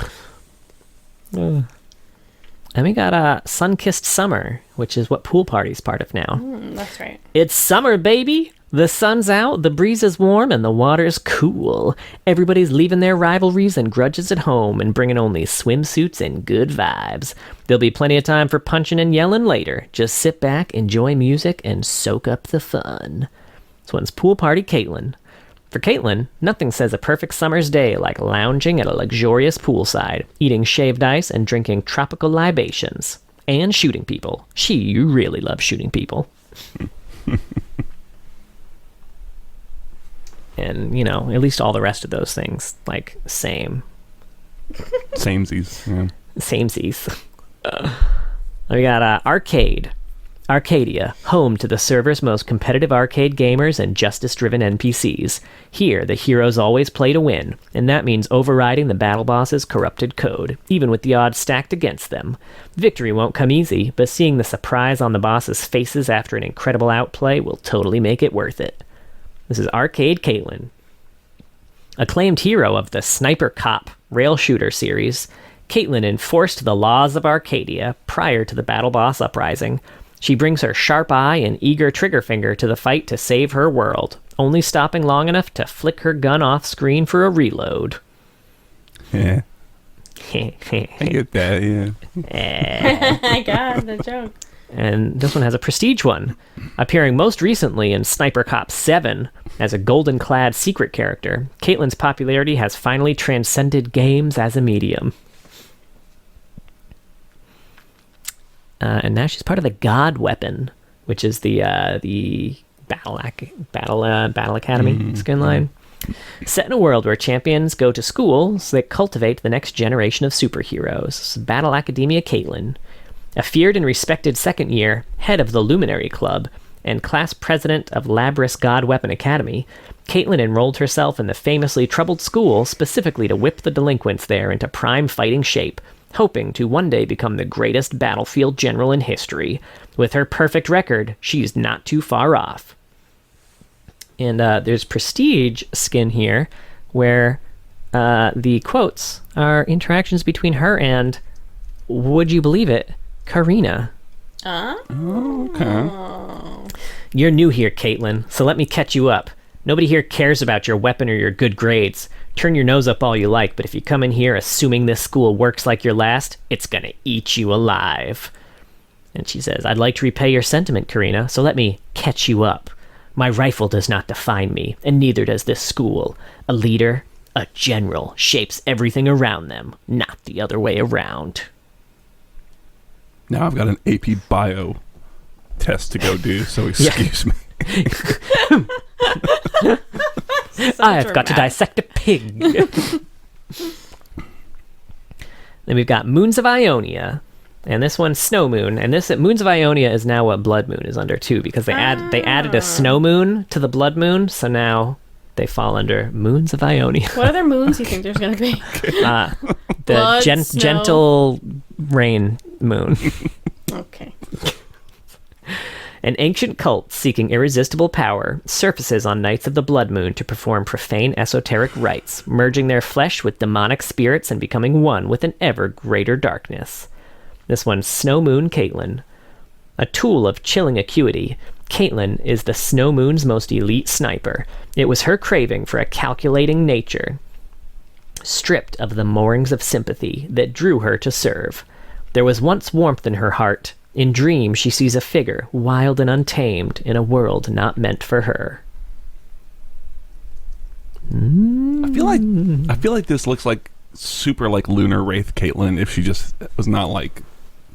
And we got Sun-Kissed Summer, which is what Pool Party's part of now. That's right. It's summer, baby! The sun's out, the breeze is warm, and the water's cool. Everybody's leaving their rivalries and grudges at home and bringing only swimsuits and good vibes. There'll be plenty of time for punching and yelling later. Just sit back, enjoy music, and soak up the fun. This one's Pool Party Caitlyn. For Caitlyn, nothing says a perfect summer's day like lounging at a luxurious poolside, eating shaved ice and drinking tropical libations. And shooting people. She really loves shooting people. And, at least all the rest of those things, like, same. Samesies. Yeah. Samesies. We got Arcade. Arcadia, home to the server's most competitive arcade gamers and justice-driven NPCs. Here, the heroes always play to win, and that means overriding the battle boss's corrupted code, even with the odds stacked against them. Victory won't come easy, but seeing the surprise on the boss's faces after an incredible outplay will totally make it worth it. This is Arcade Caitlyn. Acclaimed hero of the Sniper Cop rail shooter series, Caitlyn enforced the laws of Arcadia prior to the battle boss uprising. She brings her sharp eye and eager trigger finger to the fight to save her world, only stopping long enough to flick her gun off screen for a reload. Yeah. I get that, yeah. I got the joke. And this one has a prestige one, appearing most recently in Sniper Cop 7 as a golden-clad secret character. Caitlyn's popularity has finally transcended games as a medium. And now she's part of the God Weapon, which is the Battle Academy skin line. Set in a world where champions go to school so they cultivate the next generation of superheroes. Battle Academia Caitlyn, a feared and respected second year head of the Luminary Club and class president of Labris God Weapon Academy, Caitlyn enrolled herself in the famously troubled school specifically to whip the delinquents there into prime fighting shape, hoping to one day become the greatest battlefield general in history. With her perfect record, she's not too far off. And there's prestige skin here where the quotes are interactions between her and, would you believe it, Katarina. Okay. You're new here, Caitlyn, so let me catch you up. Nobody here cares about your weapon or your good grades. Turn your nose up all you like, but if you come in here assuming this school works like your last, it's gonna eat you alive. And she says, I'd like to repay your sentiment, Katarina, so let me catch you up. My rifle does not define me, and neither does this school. A leader, a general, shapes everything around them, not the other way around. Now I've got an AP Bio test to go do, so excuse me. I've got to dissect a pig. Then we've got Moons of Ionia. And this one's Snow Moon, and this Moons of Ionia is now what Blood Moon is under too, because they added a Snow Moon to the Blood Moon, so now they fall under Moons of Ionia. What other moons do you think there's going to be? The gentle rain moon. Okay. An ancient cult seeking irresistible power surfaces on nights of the Blood Moon to perform profane esoteric rites, merging their flesh with demonic spirits and becoming one with an ever greater darkness. This one's Snow Moon Caitlyn. A tool of chilling acuity, Caitlyn is the Snow Moon's most elite sniper. It was her craving for a calculating nature, stripped of the moorings of sympathy, that drew her to serve. There was once warmth in her heart. In dreams, she sees a figure, wild and untamed, in a world not meant for her. I feel like this looks like super like Lunar Wraith Caitlyn if she just was not like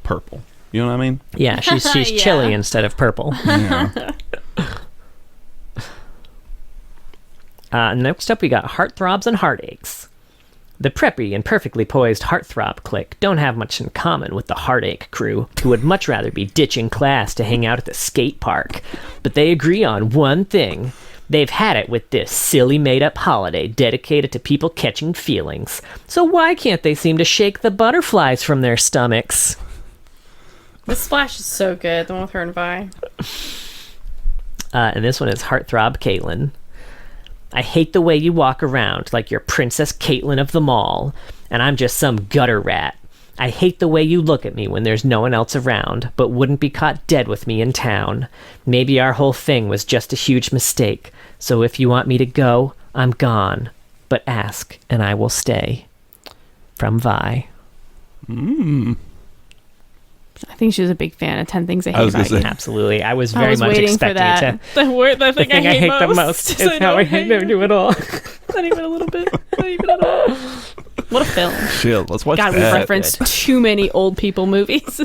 purple. You know what I mean? Yeah, she's Yeah. chilly instead of purple. Yeah. Next up, we got Heartthrobs and Heartaches. The preppy and perfectly poised Heartthrob clique don't have much in common with the Heartache crew, who would much rather be ditching class to hang out at the skate park. But they agree on one thing. They've had it with this silly made-up holiday dedicated to people catching feelings. So why can't they seem to shake the butterflies from their stomachs? This splash is so good, the one with her and Vi. And this one is Heartthrob Caitlyn. I hate the way you walk around like you're Princess Caitlyn of them all, and I'm just some gutter rat. I hate the way you look at me when there's no one else around, but wouldn't be caught dead with me in town. Maybe our whole thing was just a huge mistake, so if you want me to go, I'm gone. But ask, and I will stay. From Vi. I think she was a big fan of 10 Things I I Hate was gonna About You. say. Absolutely. I was I very was much waiting for expecting that. it to... The thing I hate the most is I how I don't hate them do it all. Not even a little bit. Not even at all. What a film. Shit, let's watch God, we've that. referenced too many old people movies.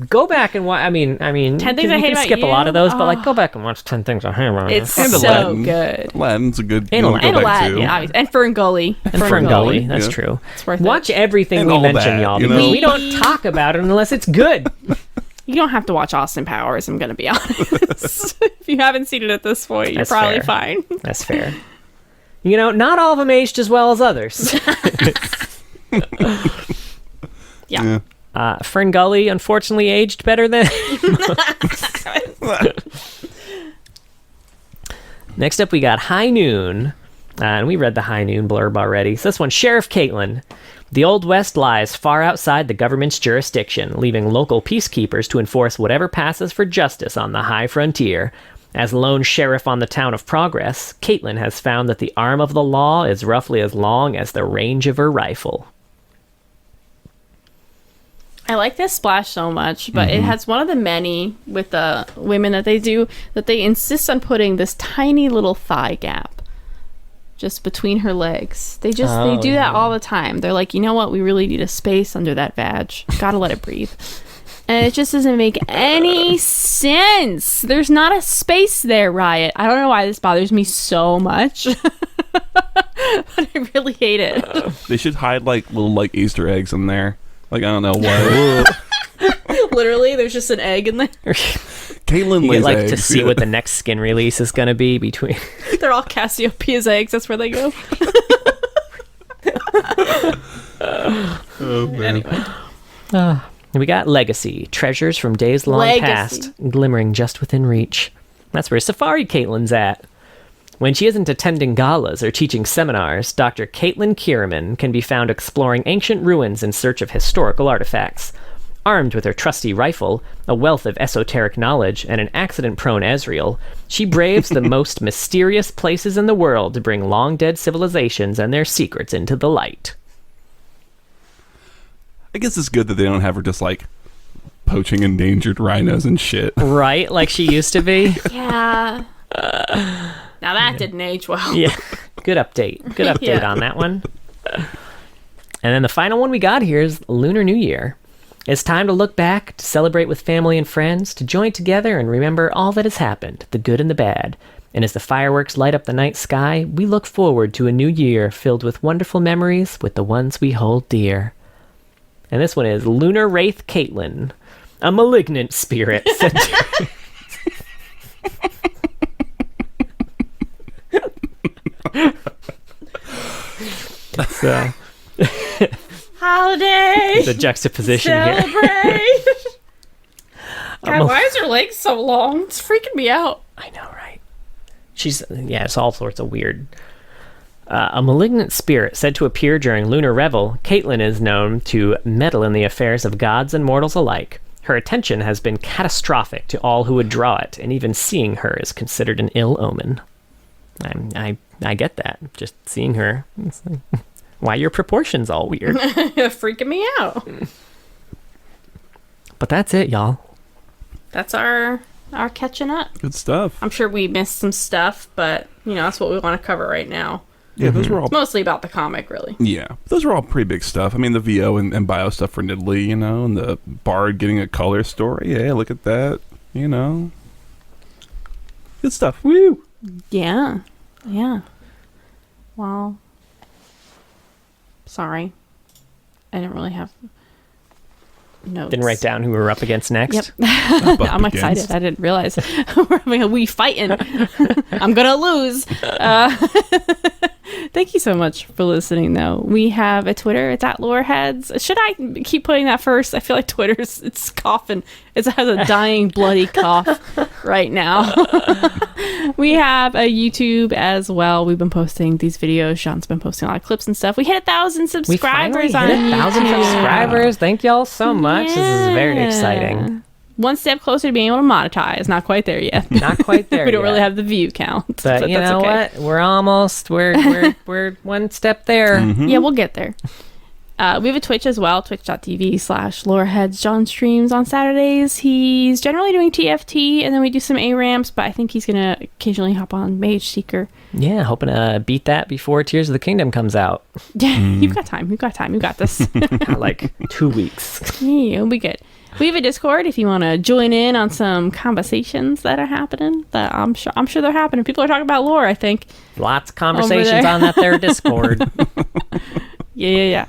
Go back and watch... I mean, 10 Things you I Hate can About skip a You? lot of those, but like go back and watch 10 Things I Hate About You. It's And so Aladdin. good. Aladdin's a good And one to And go back Aladdin, to. yeah, obviously. And Fern Gully. And Ferngully, that's Yeah. true. It's worth Watch it. everything And we all mention, that, y'all, you because know? we don't talk about it unless it's good. You don't have to watch Austin Powers, I'm going to be honest. If you haven't seen it at this point, you're That's probably fair. fine. That's fair. You know, not all of them aged as well as others. Yeah. Ferngully, unfortunately, aged better than... Next up, we got High Noon. And we read the High Noon blurb already. So this one, Sheriff Caitlyn. The Old West lies far outside the government's jurisdiction, leaving local peacekeepers to enforce whatever passes for justice on the high frontier. As lone sheriff on the town of Progress, Caitlyn has found that the arm of the law is roughly as long as the range of her rifle. I like this splash so much, but it has one of the many with the women that they do that they insist on putting this tiny little thigh gap just between her legs. They do that all the time. They're like, you know what? We really need a space under that vag. Gotta let it breathe. And it just doesn't make any sense. There's not a space there, Riot. I don't know why this bothers me so much. But I really hate it. They should hide like little like Easter eggs in there. Like, I don't know what. Literally, there's just an egg in there. Caitlyn You lays get like eggs, to see what the next skin release is going to be between. They're all Cassiopeia's eggs. That's where they go. Oh, man. Anyway. We got Legacy, treasures from days long past, glimmering just within reach. That's where Safari Caitlin's at. When she isn't attending galas or teaching seminars, Dr. Caitlin Kierman can be found exploring ancient ruins in search of historical artifacts. Armed with her trusty rifle, a wealth of esoteric knowledge, and an accident-prone Ezreal, she braves the most mysterious places in the world to bring long-dead civilizations and their secrets into the light. I guess it's good that they don't have her just like poaching endangered rhinos and shit. Right? Like she used to be? Yeah. Now that didn't age well. Yeah. Good update. Good update on that one. And then the final one we got here is Lunar New Year. It's time to look back, to celebrate with family and friends, to join together and remember all that has happened, the good and the bad. And as the fireworks light up the night sky, we look forward to a new year filled with wonderful memories with the ones we hold dear. And this one is Lunar Wraith Caitlin, a malignant spirit sent to... So, holiday. the juxtaposition here. Celebrate. God, why is her legs so long? It's freaking me out. I know, right? It's all sorts of weird. A malignant spirit said to appear during Lunar Revel, Caitlin is known to meddle in the affairs of gods and mortals alike. Her attention has been catastrophic to all who would draw it, and even seeing her is considered an ill omen. I get that. Just seeing her. It's like, why are your proportions all weird? Freaking me out. But that's it, y'all. That's our catching up. Good stuff. I'm sure we missed some stuff, but that's what we want to cover right now. Yeah, those were all... It's mostly about the comic, really. Yeah, those were all pretty big stuff. I mean, the VO and bio stuff for Nidalee, and the Bard getting a color story. Yeah, look at that. Good stuff. Woo! Yeah. Well, sorry. I didn't really have notes. Didn't write down who we were up against next. Yep. I'm excited. I didn't realize. We're having a wee fighting. I'm going to lose. Thank you so much for listening, though. We have a Twitter. It's at Loreheads. Should I keep putting that first? I feel like it's coughing. It has a dying, bloody cough right now. We have a YouTube as well. We've been posting these videos. Sean's been posting a lot of clips and stuff. We hit 1,000 subscribers on it. 1,000 subscribers. Thank y'all so much. Yeah. This is very exciting. One step closer to being able to monetize. Not quite there yet. Not quite there. We don't really have the view count. But you know what? We're almost. We're one step there. Mm-hmm. Yeah, we'll get there. We have a Twitch as well, twitch.tv/Loreheads. John streams on Saturdays. He's generally doing TFT, and then we do some A-Ramps, but I think he's going to occasionally hop on Mage Seeker. Yeah, hoping to beat that before Tears of the Kingdom comes out. Yeah, you've got time. You've got this. Like 2 weeks. Yeah, it'll be good. We have a Discord if you want to join in on some conversations that are happening. That I'm sure they're happening. People are talking about lore, I think. Lots of conversations on that there Discord. Yeah.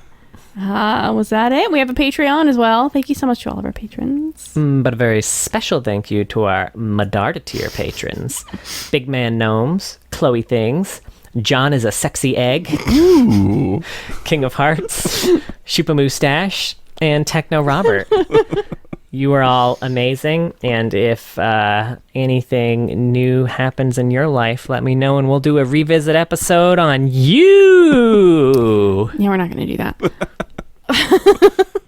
Was that it? We have a Patreon as well. Thank you so much to all of our patrons. But a very special thank you to our Medarda tier patrons. Big Man Gnomes, Chloe Things, John is a Sexy Egg, Ooh. King of Hearts, Shupa Moustache, and Techno Robert. You are all amazing, and if anything new happens in your life, let me know, and we'll do a revisit episode on you. Yeah, we're not going to do that.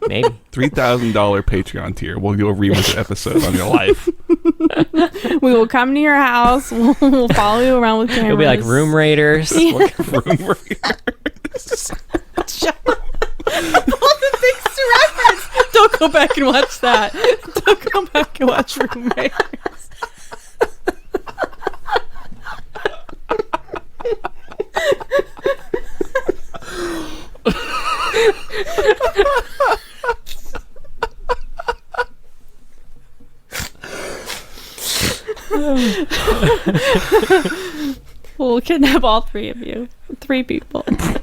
Maybe. $3,000 Patreon tier. We'll do a revisit episode on your life. We will come to your house. We'll follow you around with cameras. It'll be like Room Raiders. Yeah. Room Raiders. All the things to reference. Don't go back and watch that. Don't go back and watch Room Raiders. We'll kidnap all three of you. 3 people. And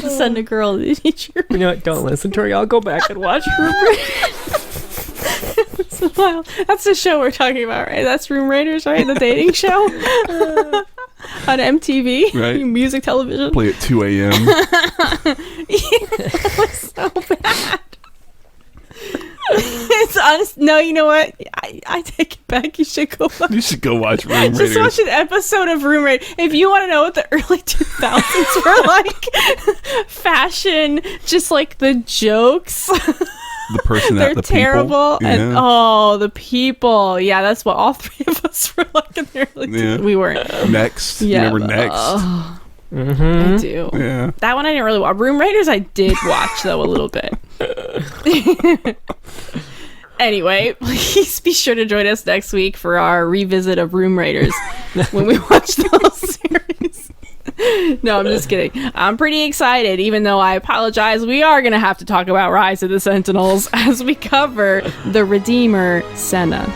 send a girl to teach her. You know what? Don't listen to her. I'll go back and watch Room Raiders. That's the show we're talking about, right? That's Room Raiders, right? The dating show on MTV, right? Music television. Play at 2 a.m. That was so bad. It's honest. No, you know what? I take it back. You should go watch. You should go watch Room Raiders. Just watch an episode of Room Raiders. If you want to know what the early 2000s were like, fashion, just like the jokes. The person They're the terrible. people. And yeah. the people. Yeah, that's what all 3 of us were like in the early 2000s. We weren't. Next. Yeah, you remember Next? I do. Yeah. That one I didn't really watch. Room Raiders I did watch, though, a little bit. Anyway, please be sure to join us next week for our revisit of Room Raiders when we watch the whole series. No, I'm just kidding. I'm pretty excited, even though I apologize. We are going to have to talk about Rise of the Sentinels as we cover the Redeemer, Senna.